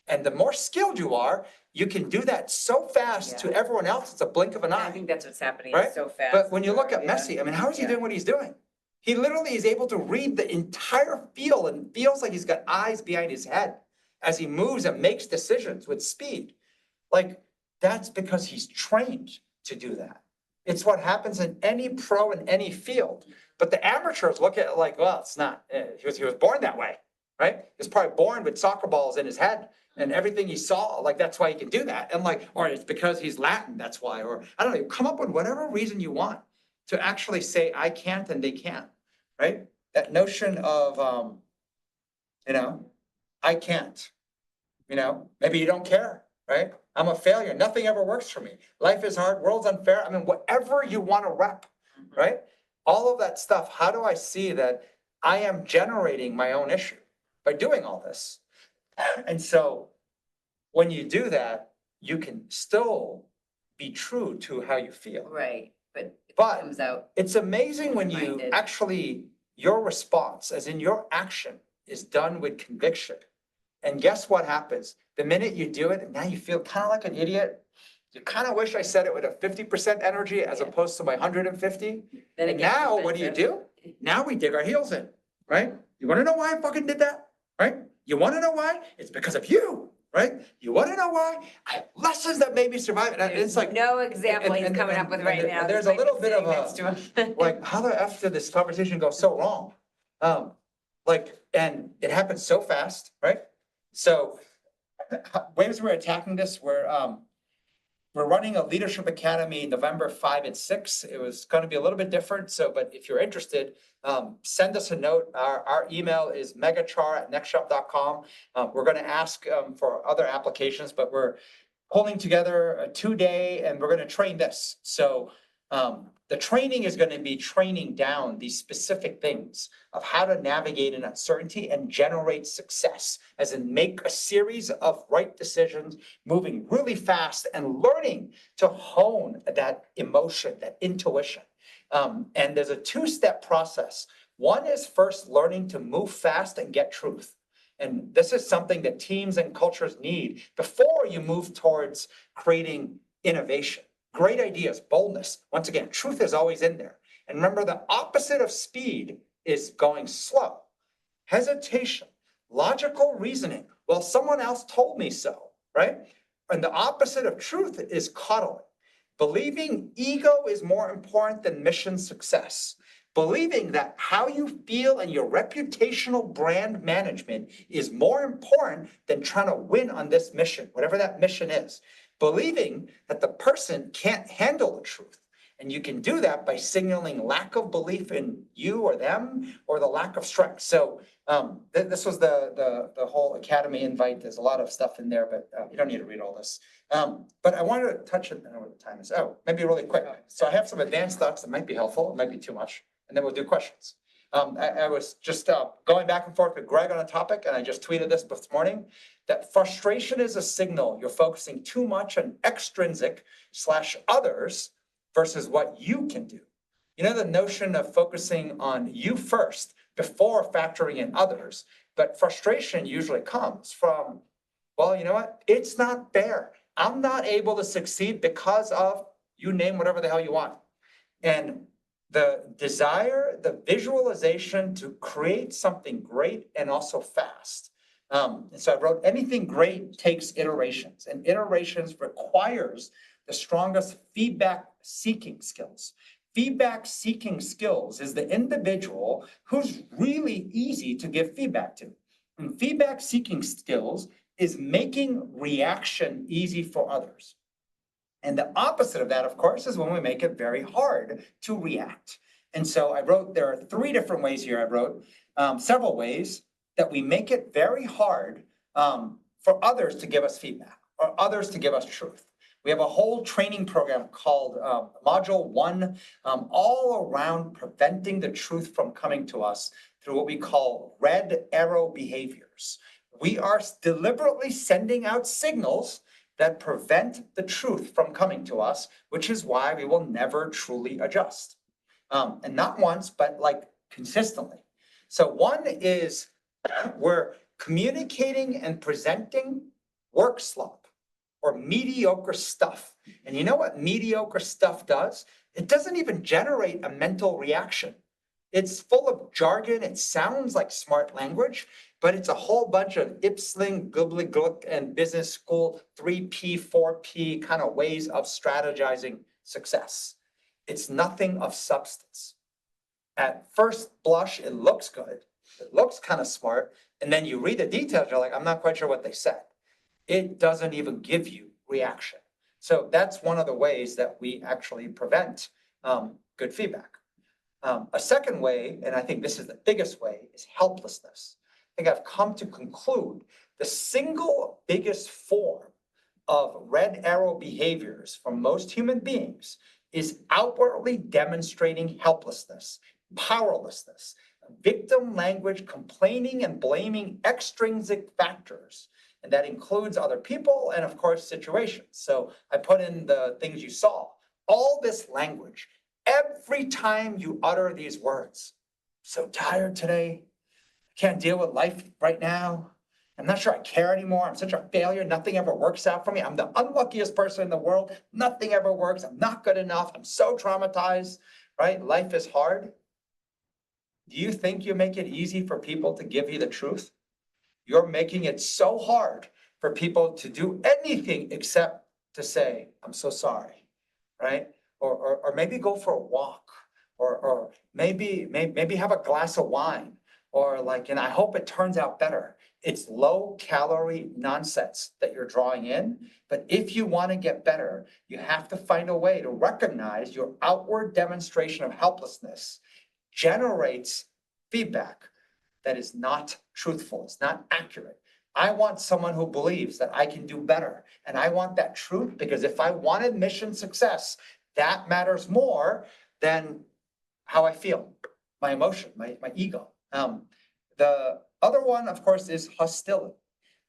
And the more skilled you are, you can do that so fast to Yeah. everyone else, it's a blink of an I eye. think that's what's happening. Right? It's so fast. But when you look at Yeah. Messi, I mean, how is he Yeah. doing what he's doing? He literally is able to read the entire field and feels like he's got eyes behind his head as he moves and makes decisions with speed. Like, that's because he's trained to do that. It's what happens in any pro in any field. But the amateurs look at it like, well, it's not, he was born that way, right? He was probably born with soccer balls in his head and everything he saw, like, that's why he can do that. And like, or it's because he's Latin, that's why, or I don't know, come up with whatever reason you want to actually say, I can't and they can't, right? That notion of, I can't, maybe you don't care, right? I'm a failure. Nothing ever works for me. Life is hard. World's unfair. I mean, whatever you want to rep, right? All of that stuff. How do I see that I am generating my own issue by doing all this? And so when you do that, you can still be true to how you feel. Right, but it But comes out, it's amazing when you Minded. actually, your response, as in your action, is done with conviction. And guess what happens? The minute you do it, and now you feel kind of like an idiot. You kind of wish I said it with a 50% energy as Yeah. opposed to my 150. then it And gets now what do? defensive. Now we dig our heels in, right? You want to know why I fucking did that, right? You want to know why? It's because of you, right? You want to know why? I have lessons that made me survive. And it's like, No example he's and- coming and- up with and right there- now. there's a despite little me bit of sitting next to him. like, how the F did this conversation go so wrong? And it happened so fast, right? So ways we're attacking this, we're running a leadership academy November 5 and 6. It was going to be a little bit different. So, but if you're interested, send us a note. Our email is megachar@nextshop.com. We're going to ask for other applications, but we're pulling together a 2-day and we're going to train this. So the training is going to be training down these specific things of how to navigate an uncertainty and generate success, as in make a series of right decisions, moving really fast and learning to hone that emotion, that intuition. And there's a 2-step process. One is first learning to move fast and get truth. And this is something that teams and cultures need before you move towards creating innovation. Great ideas, boldness. Once again, truth is always in there. And remember, the opposite of speed is going slow. Hesitation, logical reasoning. Well, someone else told me so, right? And the opposite of truth is coddling. Believing ego is more important than mission success. Believing that how you feel and your reputational brand management is more important than trying to win on this mission, whatever that mission is. Believing that the person can't handle the truth. And you can do that by signaling lack of belief in you or them, or the lack of strength. So this was the whole academy invite. There's a lot of stuff in there, but you don't need to read all this. But I wanted to touch on, I don't know what the time is. Oh, maybe really quick. So I have some advanced thoughts that might be helpful. It might be too much. And then we'll do questions. I was just going back and forth with Greg on a topic, and I just tweeted this morning, that frustration is a signal you're focusing too much on extrinsic/others versus what you can do. You know, the notion of focusing on you first before factoring in others, but frustration usually comes from, well, you know what? It's not fair. I'm not able to succeed because of, you name whatever the hell you want. And the desire, the visualization to create something great and also fast. And so I wrote, anything great takes iterations, and iterations requires the strongest feedback seeking skills. Feedback seeking skills is the individual who's really easy to give feedback to. And feedback seeking skills is making reaction easy for others. And the opposite of that, of course, is when we make it very hard to react. And so I wrote, there are 3 different ways here. I wrote several ways that we make it very hard for others to give us feedback or others to give us truth. We have a whole training program called Module 1, all around preventing the truth from coming to us through what we call red arrow behaviors. We are deliberately sending out signals that prevent the truth from coming to us, which is why we will never truly adjust. And not once, but like consistently. So one is we're communicating and presenting work slump or mediocre stuff. And you know what mediocre stuff does? It doesn't even generate a mental reaction. It's full of jargon. It sounds like smart language, but it's a whole bunch of ipsling, gobbledygook, and business school 3P, 4P kind of ways of strategizing success. it's nothing of substance. At first blush, it looks good. It looks kind of smart. And then you read the details, you're like, I'm not quite sure what they said. It doesn't even give you reaction. So that's one of the ways that we actually prevent good feedback. A second way, and I think this is the biggest way, is helplessness. I think I've come to conclude the single biggest form of red arrow behaviors for most human beings is outwardly demonstrating helplessness, powerlessness, victim language, complaining and blaming extrinsic factors. And that includes other people and, of course, situations. So I put in the things you saw. All this language, every time you utter these words, so tired today, can't deal with life right now. I'm not sure I care anymore. I'm such a failure. Nothing ever works out for me. I'm the unluckiest person in the world. Nothing ever works. I'm not good enough. I'm so traumatized, right? Life is hard. Do you think you make it easy for people to give you the truth? You're making it so hard for people to do anything except to say, I'm so sorry, right? Or maybe go for a walk, or maybe have a glass of wine, or like, and I hope it turns out better. It's low calorie nonsense that you're drawing in. But if you want to get better, you have to find a way to recognize your outward demonstration of helplessness generates feedback that is not truthful, it's not accurate. I want someone who believes that I can do better. And I want that truth, because if I wanted mission success, that matters more than how I feel, my emotion, my ego. The other one, of course, is hostility.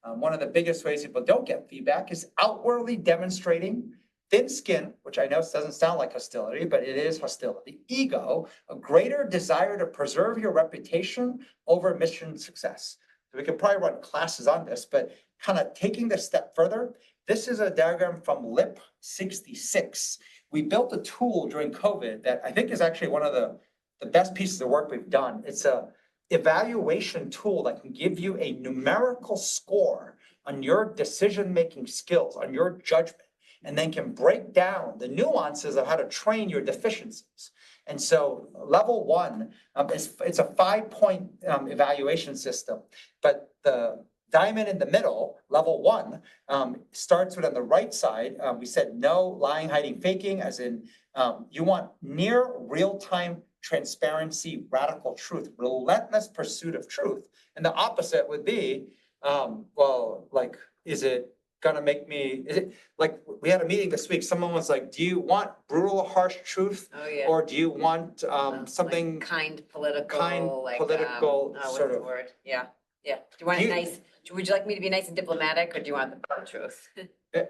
One of the biggest ways people don't get feedback is outwardly demonstrating thin skin, which I know doesn't sound like hostility, but it is hostility. Ego, a greater desire to preserve your reputation over mission success. So we could probably run classes on this, but kind of taking this step further, this is a diagram from LIP 66. We built a tool during COVID that I think is actually one of the best pieces of work we've done. It's a evaluation tool that can give you a numerical score on your decision-making skills, on your judgment, and then can break down the nuances of how to train your deficiencies. And so level one, it's a 5-point evaluation system, but the diamond in the middle, level one, starts with on the right side, we said no lying, hiding, faking, as in you want near real-time transparency, radical truth, relentless pursuit of truth. And the opposite would be, well, like, is it gonna make me, is it, like, we had a meeting this week, someone was like, do you want brutal, harsh truth? Oh, yeah. Or do you want Like something, kind political, kind like, political what's sort the of- word? Yeah, yeah. Do you want Do it you- nice? Would you like me to be nice and diplomatic, or do you want the truth?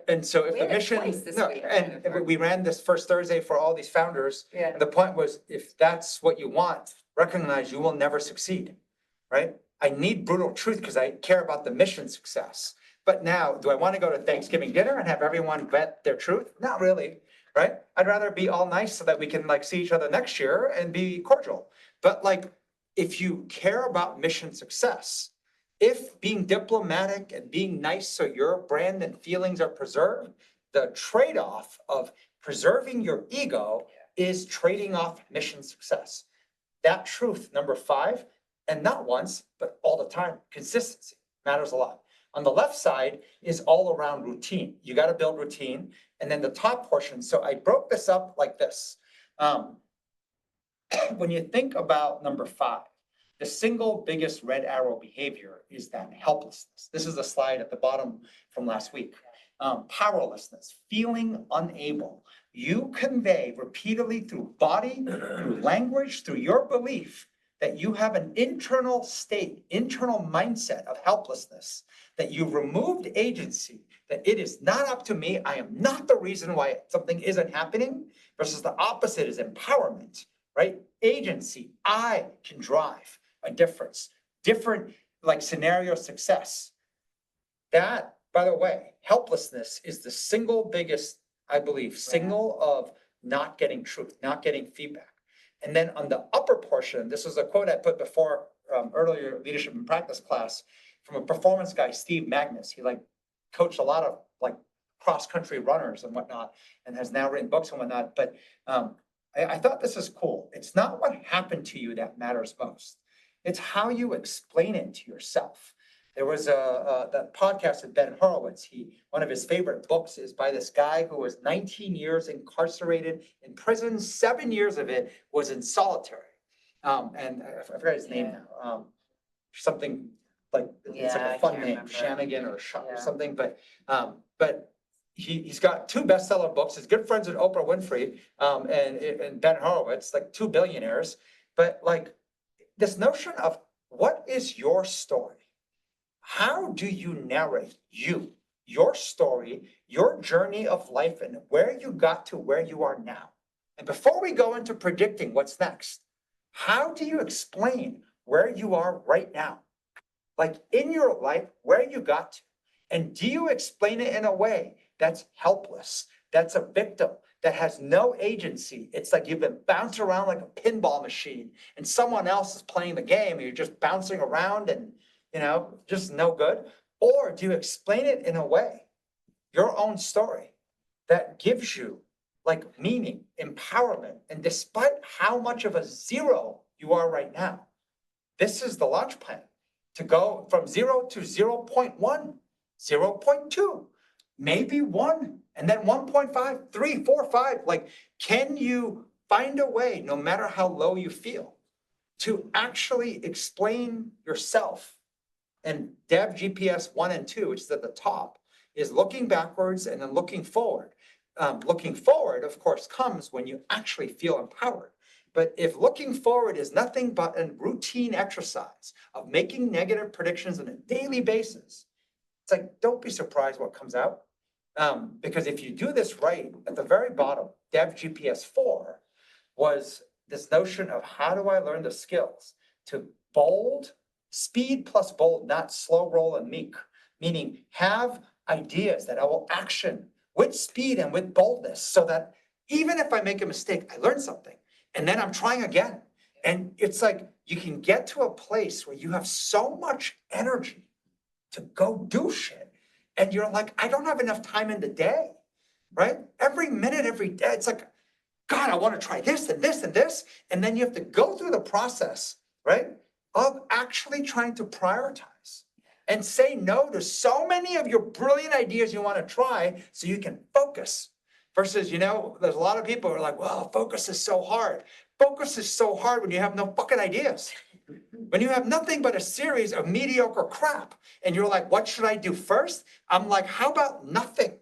and so if We the had it mission, twice this no, week, and kind of. we ran this first Thursday for all these founders. Yeah. And the point was, if that's what you want, recognize you will never succeed, right? I need brutal truth because I care about the mission success. But now, do I want to go to Thanksgiving dinner and have everyone vet their truth? Not really, right? I'd rather be all nice so that we can like see each other next year and be cordial. But like, if you care about mission success, if being diplomatic and being nice so your brand and feelings are preserved, the trade-off of preserving your ego is trading off mission success. That truth, number 5, and not once, but all the time, consistency matters a lot. On the left side is all around routine. You got to build routine. And then the top portion, so I broke this up like this. When you think about number 5, the single biggest red arrow behavior is that helplessness. This is a slide at the bottom from last week. Powerlessness, feeling unable. You convey repeatedly through body, through language, through your belief that you have an internal state, internal mindset of helplessness, that you've removed agency, that it is not up to me, I am not the reason why something isn't happening, versus the opposite is empowerment, right? Agency, I can drive a difference, different like scenario success. That, by the way, helplessness is the single biggest, I believe, signal of not getting truth, not getting feedback. And then on the upper portion, this was a quote I put before earlier leadership and practice class from a performance guy, Steve Magnus. He like coached a lot of like cross-country runners and whatnot, and has now written books and whatnot. But I thought this is cool. It's not what happened to you that matters most. It's how you explain it to yourself. There was that podcast with Ben Horowitz. One of his favorite books is by this guy who was 19 years incarcerated in prison. 7 years of it was in solitary. And I forgot his name Yeah. now. Something like, it's like Yeah, I a fun can't name, remember. Shamigan or Yeah. something, but he's got 2 bestseller books. He's good friends with Oprah Winfrey, and Ben Horowitz, like 2 billionaires. But like this notion of what is your story? How do you narrate your story, your journey of life, and where you got to where you are now? And before we go into predicting what's next, how do you explain where you are right now? Like in your life, where you got to? And do you explain it in a way that's helpless, that's a victim, that has no agency? It's like you've been bounced around like a pinball machine and someone else is playing the game and you're just bouncing around and, just no good? Or do you explain it in a way, your own story, that gives you like meaning, empowerment, and despite how much of a zero you are right now, this is the launch plan to go from 0 to 0.1, 0.2, maybe 1, and then 1.5, 3, 4, 5. Like, can you find a way, no matter how low you feel, to actually explain yourself? And Dev GPS 1 and 2, which is at the top, is looking backwards and then looking forward. Looking forward, of course, comes when you actually feel empowered. But if looking forward is nothing but a routine exercise of making negative predictions on a daily basis, it's like, don't be surprised what comes out. Because if you do this right, at the very bottom, Dev GPS 4 was this notion of how do I learn the skills to bold, speed plus bold, not slow roll and meek, meaning have ideas that I will action with speed and with boldness so that even if I make a mistake, I learn something. And then I'm trying again. And it's like you can get to a place where you have so much energy to go do shit. And you're like, I don't have enough time in the day, right? Every minute, every day, it's like, God, I want to try this and this and this. And then you have to go through the process, right, of actually trying to prioritize and say no to so many of your brilliant ideas you want to try so you can focus. Versus, there's a lot of people who are like, well, focus is so hard. Focus is so hard when you have no fucking ideas. When you have nothing but a series of mediocre crap and you're like, what should I do first? I'm like, how about nothing?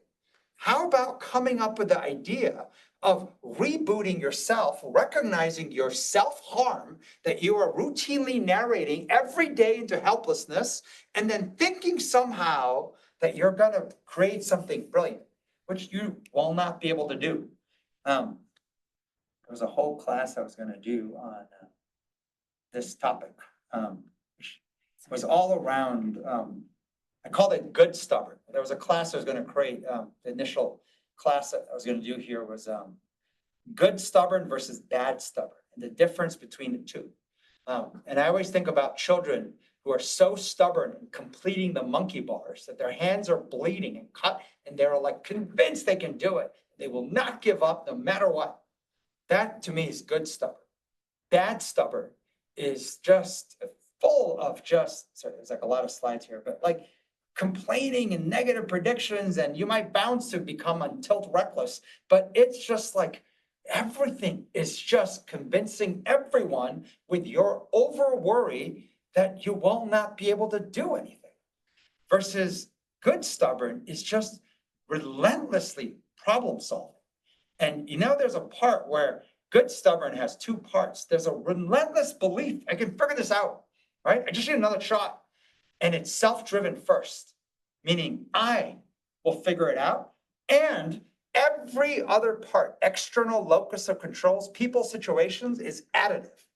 How about coming up with the idea of rebooting yourself, recognizing your self-harm that you are routinely narrating every day into helplessness, and then thinking somehow that you're going to create something brilliant, which you will not be able to do. There was a whole class I was going to do on this topic, which was all around, I called it good stubborn. There was a class I was going to create. The initial class that I was going to do here was good stubborn versus bad stubborn, and the difference between the two. And I always think about children who are so stubborn in completing the monkey bars that their hands are bleeding and cut, and they're like convinced they can do it. They will not give up no matter what. That to me is good stubborn. Bad stubborn is just full of sorry, there's like a lot of slides here, but like complaining and negative predictions, and you might bounce to become on tilt reckless, but it's just like everything is just convincing everyone with your over worry that you will not be able to do anything. Versus good stubborn is just relentlessly problem solving. And there's a part where good stubborn has 2 parts. There's a relentless belief, I can figure this out, right? I just need another shot. And it's self-driven first, meaning I will figure it out. And every other part, external locus of controls, people, situations, is additive.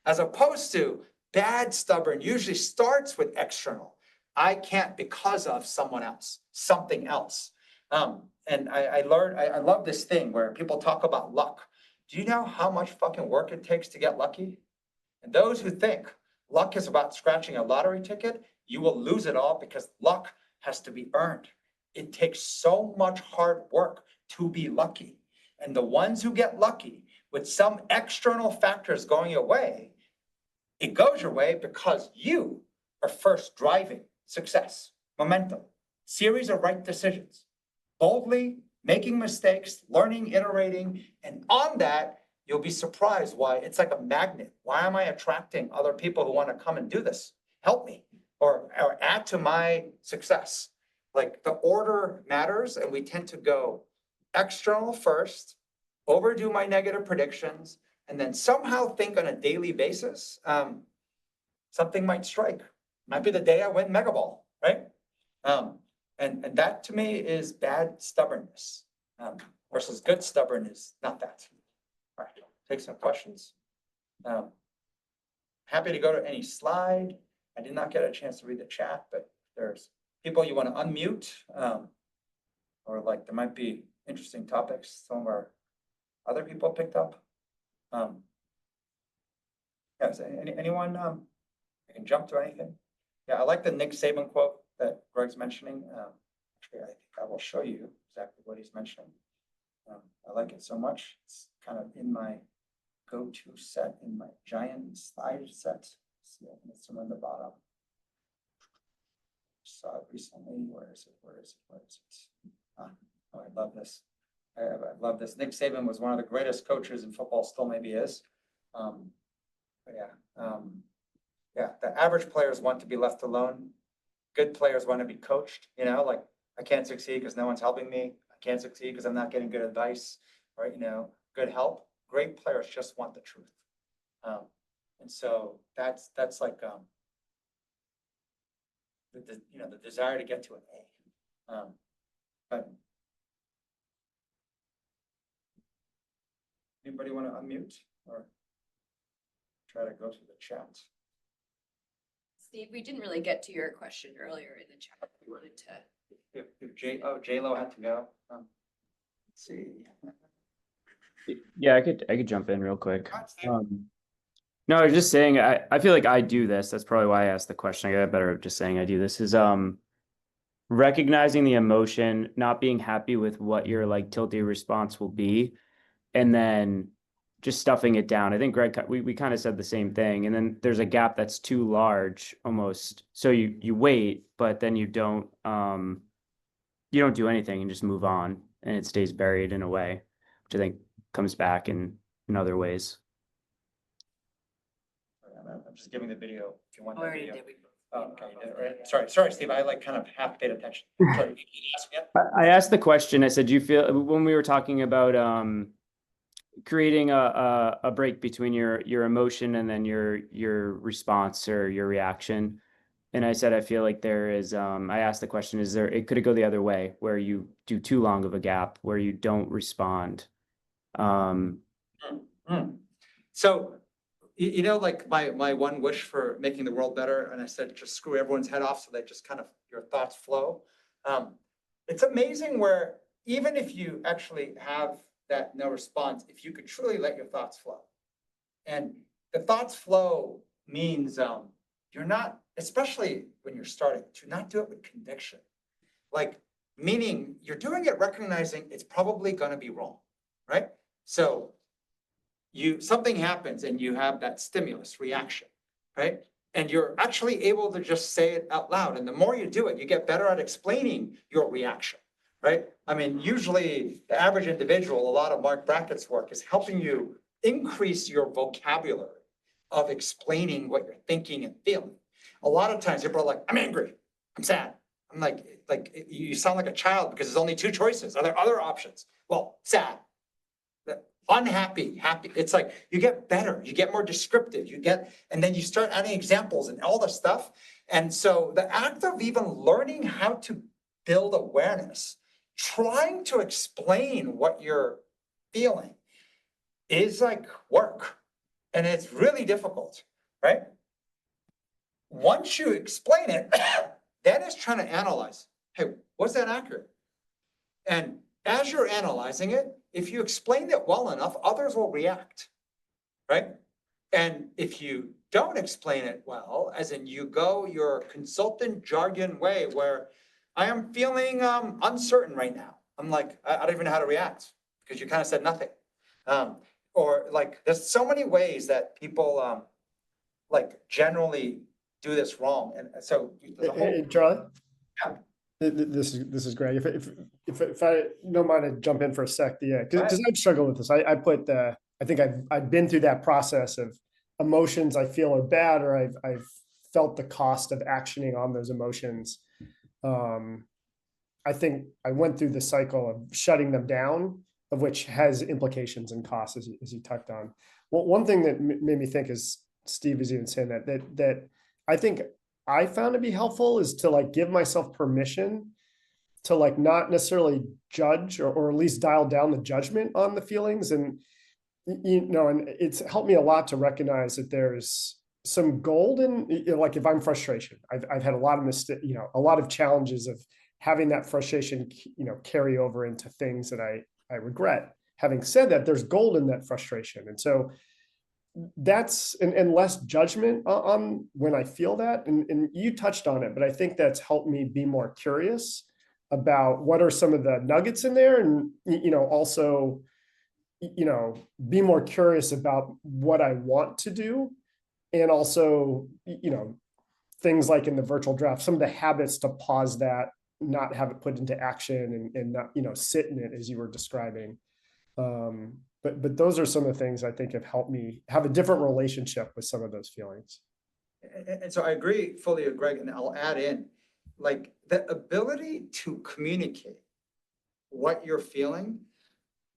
As opposed to bad stubborn usually starts with external. I can't because of someone else, something else. And I learned, I love this thing where people talk about luck. Do you know how much fucking work it takes to get lucky? And those who think luck is about scratching a lottery ticket, you will lose it all because luck has to be earned. It takes so much hard work to be lucky. And the ones who get lucky with some external factors going your way, it goes your way because you are first driving success, momentum, series of right decisions, boldly making mistakes, learning, iterating, and on that, you'll be surprised why it's like a magnet. Why am I attracting other people who want to come and do this? Help me or add to my success. Like the order matters, and we tend to go external first, overdo my negative predictions, and then somehow think on a daily basis, something might strike. Might be the day I win Mega Ball, right? And that to me is bad stubbornness, versus good stubbornness, not that. All right, take some questions. Happy to go to any slide. I did not get a chance to read the chat, but there's people you want to unmute, or like there might be interesting topics some of our other people picked up. Yes, anyone, I can jump to anything. Yeah, I like the Nick Saban quote that Greg's mentioning. Actually, I think I will show you exactly what he's mentioning. I like it so much. It's kind of in my go-to set, in my giant slide set. See, I think it's on the bottom. Saw it recently. Where is it? Where is it? Where is it? Oh, I love this. I love this. Nick Saban was one of the greatest coaches in football, still maybe is. But yeah, the average players want to be left alone. Good players want to be coached, you know, like I can't succeed because no one's helping me. I can't succeed because I'm not getting good advice, right? You know, good help. Great players just want the truth. And so that's like, the desire to get to an A. But anybody want to unmute or try to go to the chat? Steve, we didn't really get to your question earlier in the chat. We wanted to. If J-Lo had to go. Let's see. Yeah, I could jump in real quick. Go ahead, Steve. No, I was just saying, I feel like I do this. That's probably why I asked the question. I got better at just saying I do this is recognizing the emotion, not being happy with what your like tilty response will be, and then just stuffing it down. I think Greg, we kind of said the same thing. And then there's a gap that's too large almost. So you wait, but then you don't do anything and just move on, and it stays buried in a way, which I think comes back in other ways. I'm just giving the video if you want Oh, that I already video. did. Oh, okay, you did it, right? Sorry, Steve. I like kind of half paid attention. Sorry, can you ask again? I asked the question. I said, do you feel when we were talking about creating a break between your emotion and then your response or your reaction? And I said, I feel like there is, I asked the question, could it go the other way where you do too long of a gap where you don't respond? So, like my one wish for making the world better, and I said, just screw everyone's head off so that just kind of your thoughts flow. It's amazing where even if you actually have that no response, if you could truly let your thoughts flow. And the thoughts flow means you're not, especially when you're starting, to not do it with conviction. Like, meaning you're doing it recognizing it's probably going to be wrong, right? So something happens and you have that stimulus reaction, right? And you're actually able to just say it out loud. And the more you do it, you get better at explaining your reaction, right? I mean, usually the average individual, a lot of Mark Brackett's work is helping you increase your vocabulary of explaining what you're thinking and feeling. A lot of times people are like, I'm angry, I'm sad. I'm like you sound like a child because there's only two choices. Are there other options? Well, sad, unhappy, happy. It's like you get better, you get more descriptive, and then you start adding examples and all the stuff. And so the act of even learning how to build awareness, trying to explain what you're feeling is like work. And it's really difficult, right? Once you explain it, then it's trying to analyze. Hey, was that accurate? And as you're analyzing it, if you explain it well enough, others will react, right? And if you don't explain it well, as in you go your consultant jargon way where I am feeling uncertain right now. I'm like, I don't even know how to react because you kind of said nothing. Or like, there's so many ways that people, like generally do this wrong. And so the whole, Hey, Charlie? Yeah. This is great. If I don't mind to jump in for a sec, Go because I've struggled with this. I put I think I've been through that process of emotions I feel are bad, or I've felt the cost of actioning on those emotions. I think I went through the cycle of shutting them down, of which has implications and costs, as you touched on. Well, one thing that made me think is Steve is even saying that I think I found to be helpful is to like give myself permission to like not necessarily judge or at least dial down the judgment on the feelings. And, and it's helped me a lot to recognize that there's some gold in, like if I'm frustration, I've had a lot of a lot of challenges of having that frustration, carry over into things that I regret. Having said that, there's gold in that frustration. And so that's and less judgment on when I feel that. And you touched on it, but I think that's helped me be more curious about what are some of the nuggets in there. And, also, be more curious about what I want to do. And also, things like in the virtual draft, some of the habits to pause that, not have it put into action and not, sit in it as you were describing. But those are some of the things I think have helped me have a different relationship with some of those feelings. and so I agree fully with Greg, and I'll add in, like the ability to communicate what you're feeling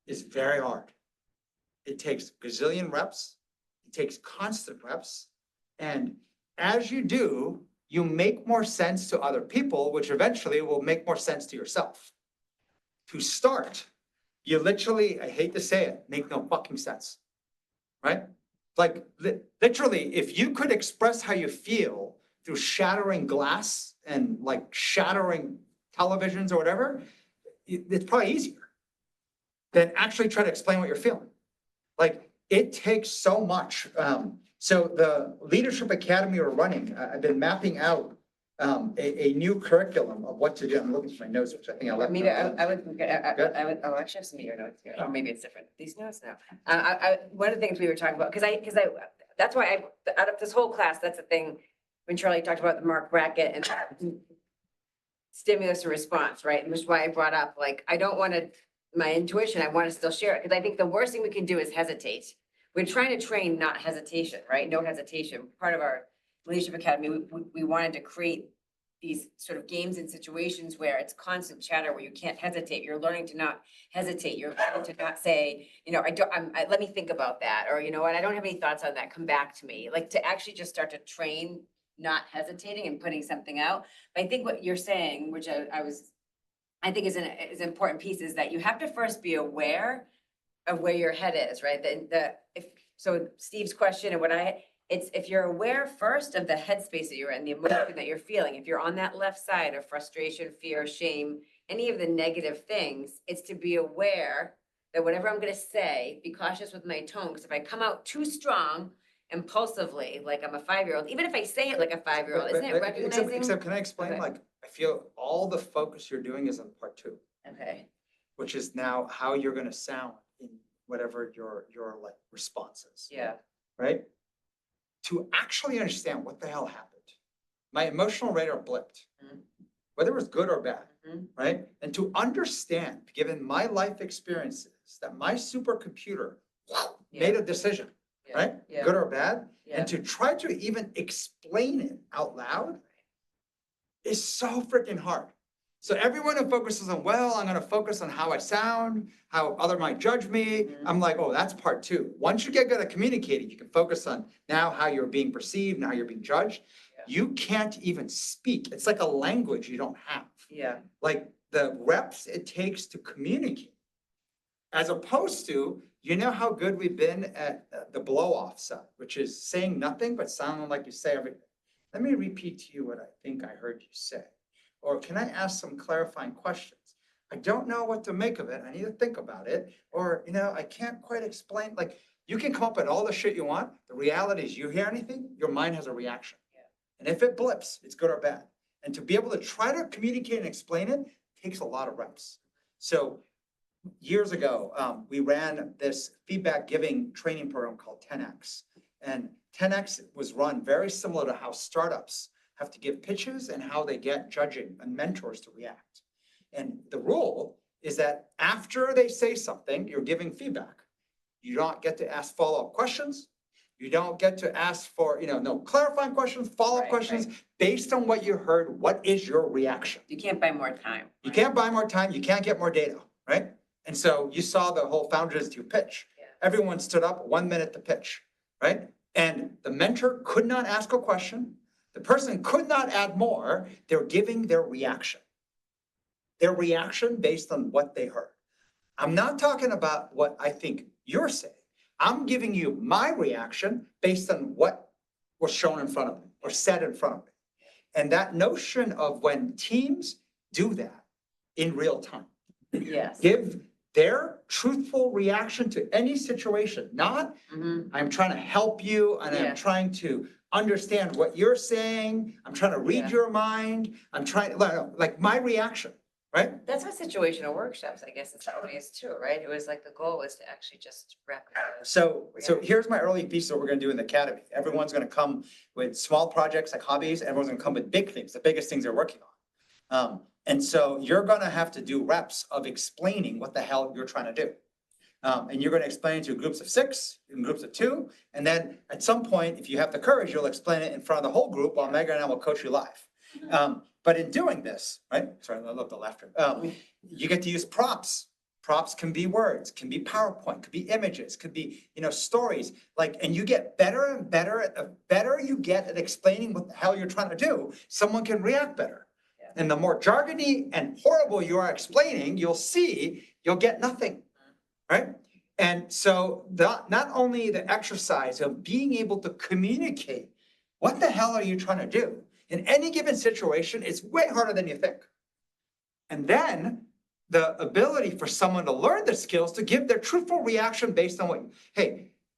is very hard. It takes gazillion reps. It takes constant reps. And as you do, you make more sense to other people, which eventually will make more sense to yourself. To start, you literally, I hate to say it, make no fucking sense, right? Like literally, if you could express how you feel through shattering glass and like shattering televisions or whatever, it's probably easier than actually try to explain what you're feeling. Like it takes so much. So the Leadership Academy we're running, I've been mapping out a new curriculum of what to do. I'm looking for my notes, which I think I left. Maybe I would, oh, actually have some of your notes here, or maybe it's different, these notes, no. One of the things we were talking about, because that's why out of this whole class, that's the thing, when Charlie talked about the mark bracket and stimulus and response, right? Which is why I brought up, like, I don't want to, my intuition, I want to still share it, because I think the worst thing we can do is hesitate. We're trying to train not hesitation, right? No hesitation. Part of our Leadership Academy, we wanted to create these sort of games and situations where it's constant chatter, where you can't hesitate. You're learning to not hesitate. You're learning to not say, let me think about that. Or, you know what, I don't have any thoughts on that. Come back to me. Like to actually just start to train not hesitating and putting something out. But I think what you're saying, which I think is an important piece, is that you have to first be aware of where your head is, right? So Steve's question and it's if you're aware first of the headspace that you're in, the emotion that you're feeling, if you're on that left side of frustration, fear, shame, any of the negative things, it's to be aware that whatever I'm going to say, be cautious with my tone, because if I come out too strong, impulsively, like I'm a 5-year-old, even if I say it like a 5-year-old, isn't it recognizing? Except can I explain? Okay. Like, I feel all the focus you're doing is on part 2. Okay. Which is now how you're going to sound in whatever your like response is. Yeah. Right? To actually understand what the hell happened. My emotional radar blipped, whether it was good or bad, right? And to understand, given my life experiences, that my supercomputer made a decision, right? Yeah. Good or bad. Yeah. And to try to even explain it out loud is so freaking hard. So everyone who focuses on, well, I'm going to focus on how I sound, how other might judge me. I'm like, oh, that's part 2. Once you get good at communicating, you can focus on now how you're being perceived and how you're being judged. Yeah. You can't even speak. It's like a language you don't have. Yeah. Like the reps it takes to communicate, as opposed to, how good we've been at the blow off side, which is saying nothing, but sounding like you say everything. Let me repeat to you what I think I heard you say. Or can I ask some clarifying questions? I don't know what to make of it. I need to think about it. Or, I can't quite explain. Like, you can come up with all the shit you want. The reality is you hear anything, your mind has a reaction. Yeah. And if it blips, it's good or bad. And to be able to try to communicate and explain it takes a lot of reps. So years ago, we ran this feedback giving training program called 10X. And 10X was run very similar to how startups have to give pitches and how they get judging and mentors to react. And the rule is that after they say something, you're giving feedback. You don't get to ask follow-up questions. You don't get to ask for, no clarifying questions, follow-up Right, questions. Based on what you heard, what is your reaction? You can't buy more time. You right? can't buy more time, you can't get more data, right? And so you saw the whole Founders Institute pitch. Yeah. Everyone stood up 1 minute to pitch, right? And the mentor could not ask a question. The person could not add more. They're giving their reaction. Their reaction based on what they heard. I'm not talking about what I think you're saying. I'm giving you my reaction based on what was shown in front of me or said in front of me. And that notion of when teams do that in real time, Yes. give their truthful reaction to any situation, not Mhm. I'm trying to help you and Yeah. I'm trying to understand what you're saying. I'm trying to read Yeah. your mind. I'm trying, like my reaction, right? That's what situational workshops, I guess, it's always too, right? It was like the goal was to actually just wrap it up. So here's my early piece of what we're gonna do in the academy. Everyone's gonna come with small projects like hobbies. Everyone's gonna come with big things, the biggest things they're working on. And so you're gonna have to do reps of explaining what the hell you're trying to do. And you're gonna explain it to groups of 6, in groups of 2, and then at some point, if you have the courage, you'll explain it in front of the whole group while Megan and I will coach you live. But in doing this, right? Sorry, I love the laughter. You get to use prompts. Prompts can be words, can be PowerPoint, could be images, could be, stories. And you get better and better. The better you get at explaining what the hell you're trying to do, someone can react better. Yeah. And the more jargony and horrible you are explaining, you'll get nothing, right? And so not only the exercise of being able to communicate, what the hell are you trying to do? In any given situation, it's way harder than you think. And then the ability for someone to learn the skills to give their truthful reaction based on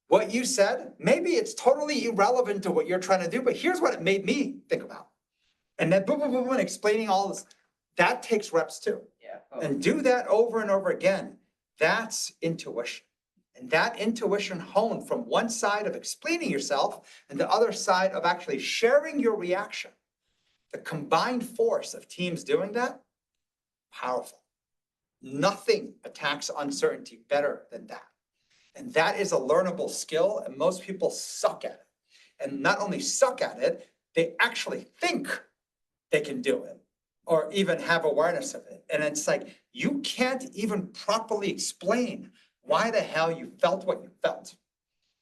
what you said, maybe it's totally irrelevant to what you're trying to do, but here's what it made me think about. And then boom, boom, boom, boom, explaining all this, that takes reps too. Yeah. And do that over and over again. That's intuition. And that intuition honed from one side of explaining yourself and the other side of actually sharing your reaction. The combined force of teams doing that, powerful. Nothing attacks uncertainty better than that. And that is a learnable skill, and most people suck at it. And not only suck at it, they actually think they can do it or even have awareness of it. And it's like, you can't even properly explain why the hell you felt what you felt.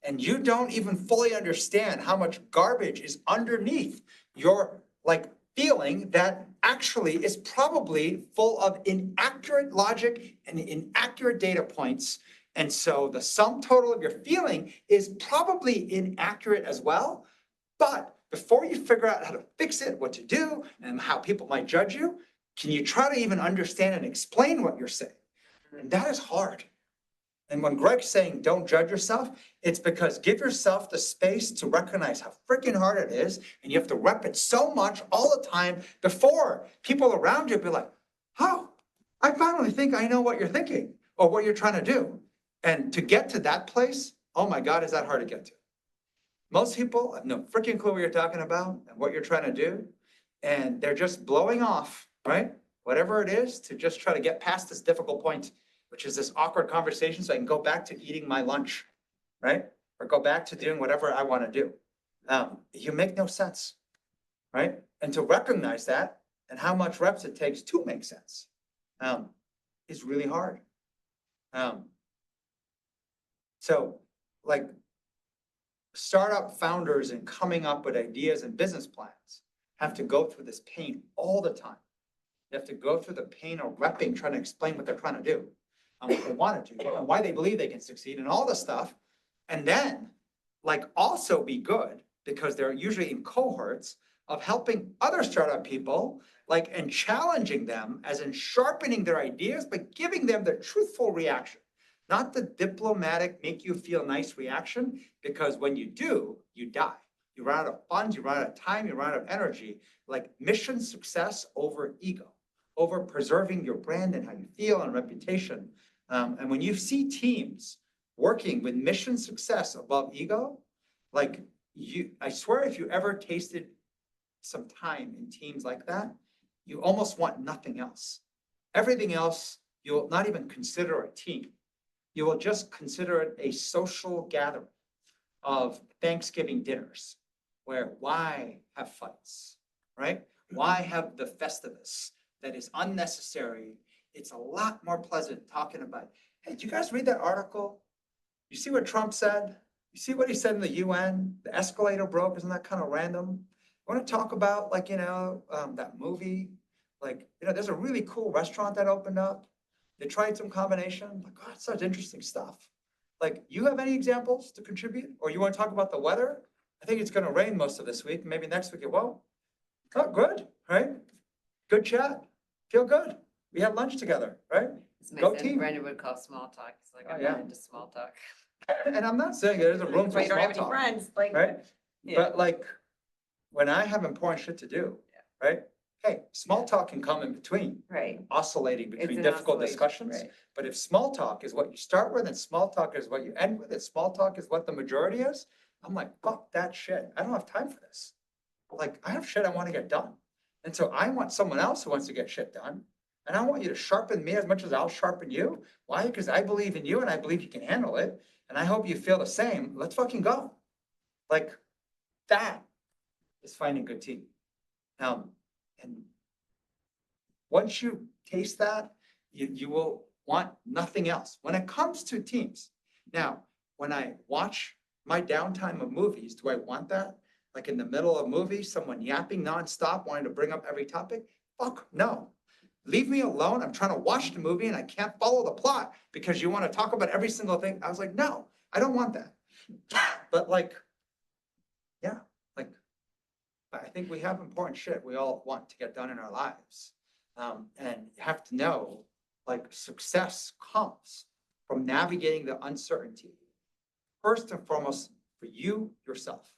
And you don't even fully understand how much garbage is underneath your feeling that actually is probably full of inaccurate logic and inaccurate data points. And so the sum total of your feeling is probably inaccurate as well. But before you figure out how to fix it, what to do, and how people might judge you, can you try to even understand and explain what you're saying? And that is hard. And when Greg's saying don't judge yourself, it's because give yourself the space to recognize how freaking hard it is. And you have to rep it so much all the time before people around you be like, oh, I finally think I know what you're thinking or what you're trying to do. And to get to that place, oh my God, is that hard to get to? Most people have no freaking clue what you're talking about and what you're trying to do. And they're just blowing off, right? Whatever it is to just try to get past this difficult point, which is this awkward conversation so I can go back to eating my lunch, right? Or go back to doing whatever I want to do. You make no sense, right? And to recognize that and how much reps it takes to make sense is really hard. So startup founders and coming up with ideas and business plans have to go through this pain all the time. They have to go through the pain of repping, trying to explain what they're trying to do and what they want to do and why they believe they can succeed and all this stuff. And then also be good because they're usually in cohorts of helping other startup people and challenging them as in sharpening their ideas, but giving them the truthful reaction. Not the diplomatic, make you feel nice reaction, because when you do, you die. You run out of funds, you run out of time, you run out of energy. Mission success over ego, over preserving your brand and how you feel and reputation. And when you see teams working with mission success above ego, like I swear if you ever tasted some time in teams like that, you almost want nothing else. Everything else, you will not even consider a team. You will just consider it a social gathering of Thanksgiving dinners, where why have fights, right? Why have the Festivus that is unnecessary? It's a lot more pleasant talking about, hey, did you guys read that article? You see what Trump said? You see what he said in the UN? The escalator broke, isn't that kind of random? I want to talk about like, that movie, like, there's a really cool restaurant that opened up. They tried some combination, like, oh, it's such interesting stuff. Like, you have any examples to contribute? Or you want to talk about the weather? I think it's going to rain most of this week. Maybe next week it won't. Oh, good, right? Good chat. Feel good. We had lunch together, right? It's Go amazing. team. Brandon would call small talk. It's like, Oh, I'm yeah. not into small talk. And I'm not saying there's a room That's for why you don't small have any talk, friends, like. right? Yeah. But like, when I have important shit to do, right? Hey, small talk can come in between, Right. oscillating It's between an difficult oscillation, discussions. right. But if small talk is what you start with and small talk is what you end with, and small talk is what the majority is, I'm like, fuck that shit. I don't have time for this. Like, I have shit I want to get done. And so I want someone else who wants to get shit done. And I want you to sharpen me as much as I'll sharpen you. Why? Because I believe in you and I believe you can handle it. And I hope you feel the same. Let's fucking go. Like, that is finding good team. And once you taste that, you will want nothing else. When it comes to teams, now, when I watch my downtime of movies, do I want that? Like in the middle of a movie, someone yapping nonstop, wanting to bring up every topic? Fuck no. Leave me alone. I'm trying to watch the movie and I can't follow the plot because you want to talk about every single thing. I was like, no, I don't want that. But like, yeah, like, I think we have important shit we all want to get done in our lives. And you have to know, like, success comes from navigating the uncertainty. First and foremost, for you, yourself.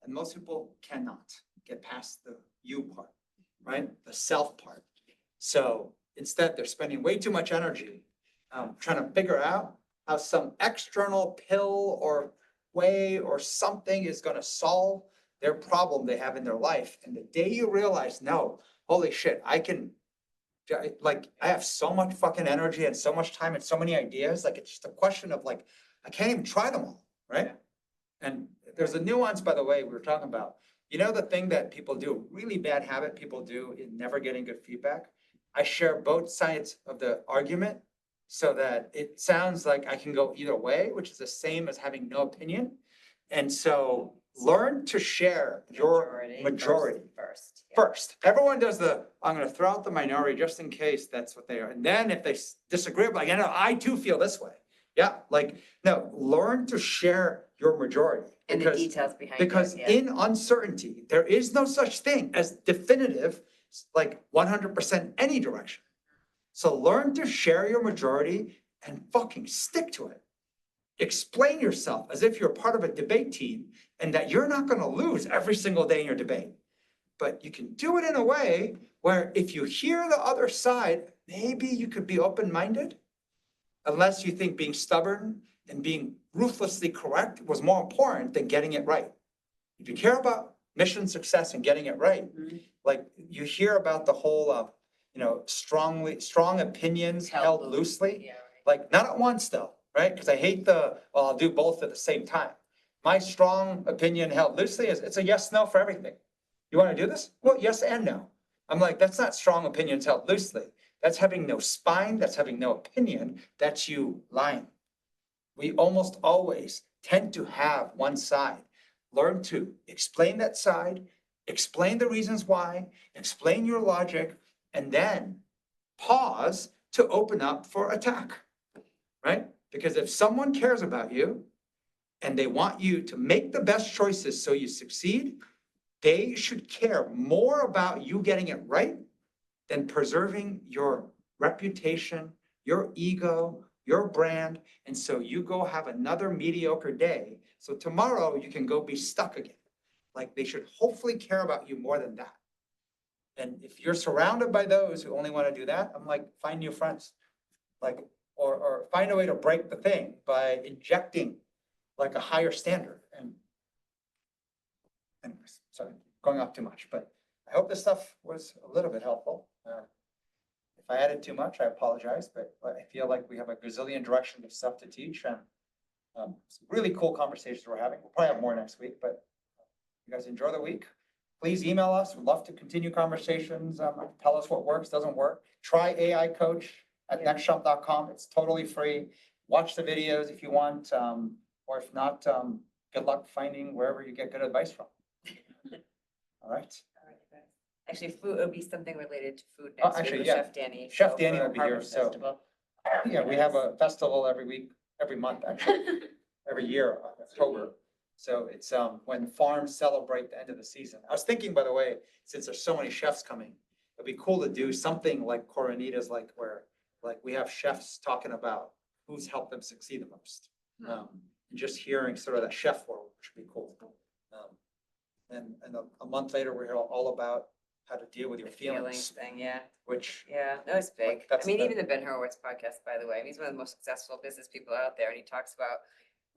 And most people cannot get past the you part, right? The self part. So instead, they're spending way too much energy trying to figure out how some external pill or way or something is going to solve their problem they have in their life. And the day you realize, no, holy shit, I have so much fucking energy and so much time and so many ideas. Like, it's just a question of like, I can't even try them all, right? And there's a nuance, by the way, we were talking about. The thing that people do, really bad habit people do in never getting good feedback. I share both sides of the argument so that it sounds like I can go either way, which is the same as having no opinion. And so learn to share your majority First. Yeah. first. Everyone does I'm going to throw out the minority just in case that's what they are. And then if they disagree, I'm like, I too feel this way. Yeah, like, no, learn to share your majority. And the details behind it. Because Yeah. in uncertainty, there is no such thing as definitive, like 100% any direction. So learn to share your majority and fucking stick to it. Explain yourself as if you're part of a debate team and that you're not going to lose every single day in your debate. But you can do it in a way where if you hear the other side, maybe you could be open-minded, unless you think being stubborn and being ruthlessly correct was more important than getting it right. If you care about mission success and getting it right, like you hear about the whole, strong opinions held loosely, Yeah, right. like not at once though, right? Because I hate I'll do both at the same time. My strong opinion held loosely is it's a yes, no for everything. You want to do this? Well, yes and no. I'm like, that's not strong opinions held loosely. That's having no spine. That's having no opinion. That's you lying. We almost always tend to have one side. Learn to explain that side, explain the reasons why, explain your logic, and then pause to open up for attack, right? Because if someone cares about you and they want you to make the best choices so you succeed, they should care more about you getting it right than preserving your reputation, your ego, your brand. And so you go have another mediocre day. So tomorrow you can go be stuck again. Like, they should hopefully care about you more than that. And if you're surrounded by those who only want to do that, I'm like, find new friends. Like, or find a way to break the thing by injecting like a higher standard. And anyways, sorry, going off too much, but I hope this stuff was a little bit helpful. If I added too much, I apologize, but I feel like we have a gazillion directions of stuff to teach, and some really cool conversations we're having. We'll probably have more next week, but you guys enjoy the week. Please email us. We'd love to continue conversations. Tell us what works, doesn't work. Try AiCoach at nextjump.com. It's totally free. Watch the videos if you want, or if not, good luck finding wherever you get good advice from. All right. Actually, food, it'll be something related to food Oh, next week actually, with yeah. Chef Danny. Chef so Danny for will be here, Harvest so- Festival. Yeah, we have a festival every week, every month, actually, every year, October. So it's when farms celebrate the end of the season. I was thinking, by the way, since there's so many chefs coming, it'd be cool to do something like Coronita's, like where, like we have chefs talking about who's helped them succeed the most. And just hearing sort of that chef world, which would be cool. And a month later, we're all about how to deal with your The feelings feelings, thing, yeah. which, Yeah, that was big. I that's mean, the- even the Ben Horowitz podcast, by the way, he's one of the most successful business people out there, and he talks about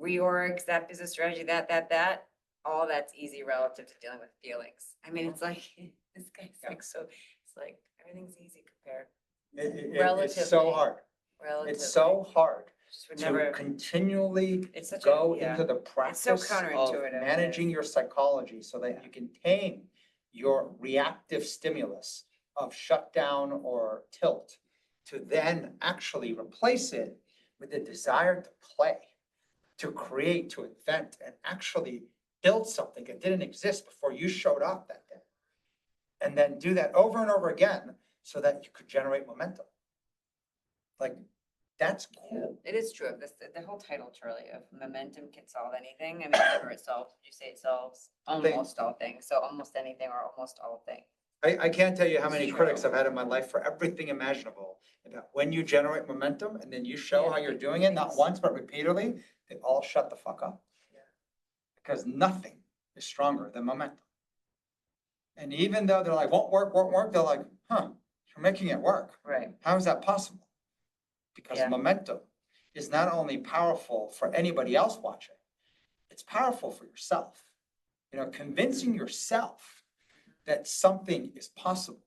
reorgs, that business strategy, that. All that's easy relative to dealing with feelings. I mean, it's like, this guy's like, so, it's like, everything's easy compared, it's Relatively. so hard. relatively. It's so hard Just would to never, continually it's such a, go yeah. into the so practice of counterintuitive, managing yes. your psychology so that you can tame your reactive stimulus of shutdown or tilt to then actually replace it with the desire to play, to create, to invent, and actually build something that didn't exist before you showed up that day. And then do that over and over again so that you could generate momentum. Like, that's cool. It is true. The whole title, Charlie, of momentum can solve anything. I mean, sure, it solves, you say it solves almost all things. So almost anything or almost all things. I can't tell you how It's many true. critics I've had in my life for everything imaginable. About when you generate momentum and then you show Yeah, how you're big doing it, not things. once, but repeatedly, they all shut the fuck up. Yeah. Because nothing is stronger than momentum. And even though they're like, won't work, they're like, huh, you're making it work. Right. How is that possible? Because Yeah. momentum is not only powerful for anybody else watching, it's powerful for yourself. You know, convincing yourself that something is possible.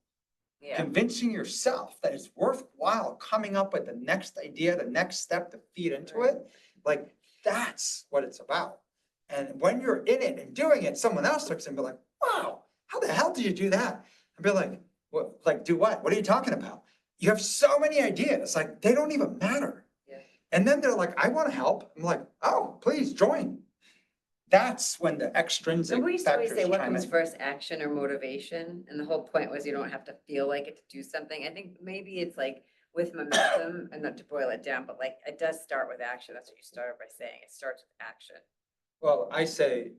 Yeah. Convincing yourself that it's worthwhile coming up with the next idea, the next step to feed into it. Like, that's what it's about. And when you're in it and doing it, someone else looks and be like, wow, how the hell did you do that? And be like, what, like, do what? What are you talking about? You have so many ideas, like, they don't even matter. Yeah. And then they're like, I want to help. I'm like, oh, please join. That's when the extrinsic Remember we used to always factors say what chime comes in. first, action or motivation? And the whole point was you don't have to feel like it to do something. I think maybe it's like with momentum, and not to boil it down, but like it does start with action. That's what you started by saying. It starts with action. Well, I say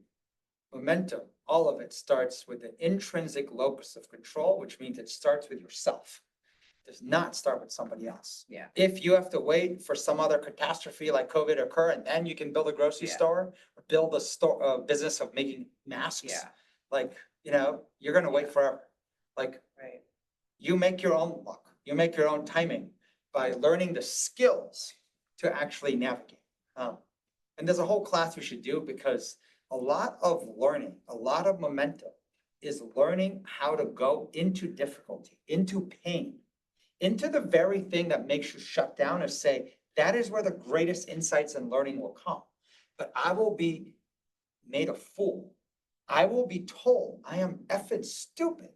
momentum, all of it starts with the intrinsic locus of control, which means it starts with yourself. It does not start with somebody else. Yeah. If you have to wait for some other catastrophe like COVID occur, and then you can build a grocery Yeah. store, or build a store, business of making masks. Yeah. Like, you know, you're gonna wait forever. Like, Right. you make your own luck, you make your own timing by learning the skills to actually navigate. And there's a whole class we should do, because a lot of learning, a lot of momentum is learning how to go into difficulty, into pain, into the very thing that makes you shut down and say, that is where the greatest insights and learning will come. But I will be made a fool. I will be told I am effing stupid.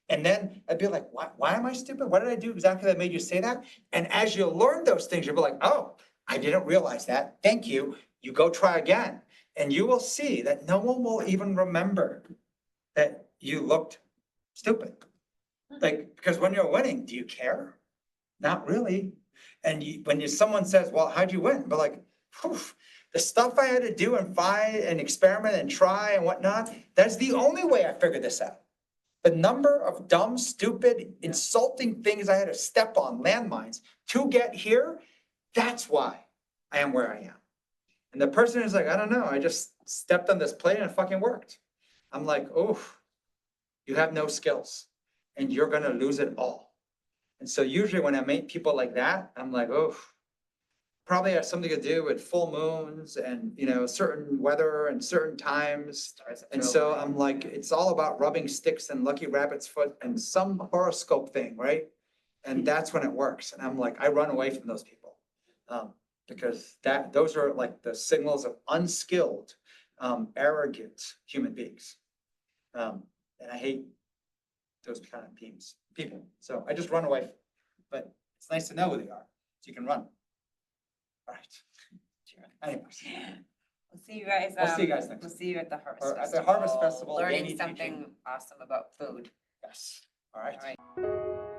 And then I'd be like, why am I stupid? What did I do exactly that made you say that? And as you learn those things, you'll be like, oh, I didn't realize that. Thank you. You go try again. And you will see that no one will even remember that you looked stupid. Like, because when you're winning, do you care? Not really. And when someone says, well, how'd you win? But like, whew, the stuff I had to do and find and experiment and try and whatnot, that's the only way I figured this out. The number of dumb, stupid, insulting things I had to step on, landmines, to get here, that's why I am where I am. And the person is like, I don't know, I just stepped on this plate and it fucking worked. I'm like, oh, you have no skills and you're gonna lose it all. And so usually when I meet people like that, I'm like, oh, probably has something to do with full moons and, you know, certain weather and certain times. Stars And throw so away. I'm like, it's all about rubbing sticks and lucky rabbit's foot and some horoscope thing, right? And that's when it works. And I'm like, I run away from those people. Because those are like the signals of unskilled, arrogant human beings. And I hate those kind of people. So I just run away. But it's nice to know who they are, so you can run. All right. Anyways, We'll see you guys. We'll see you guys next We'll week. see you at the Harvest Or at Festival. the Harvest Festival, Learning Danny something teaching. awesome about food. yes. All right. All right.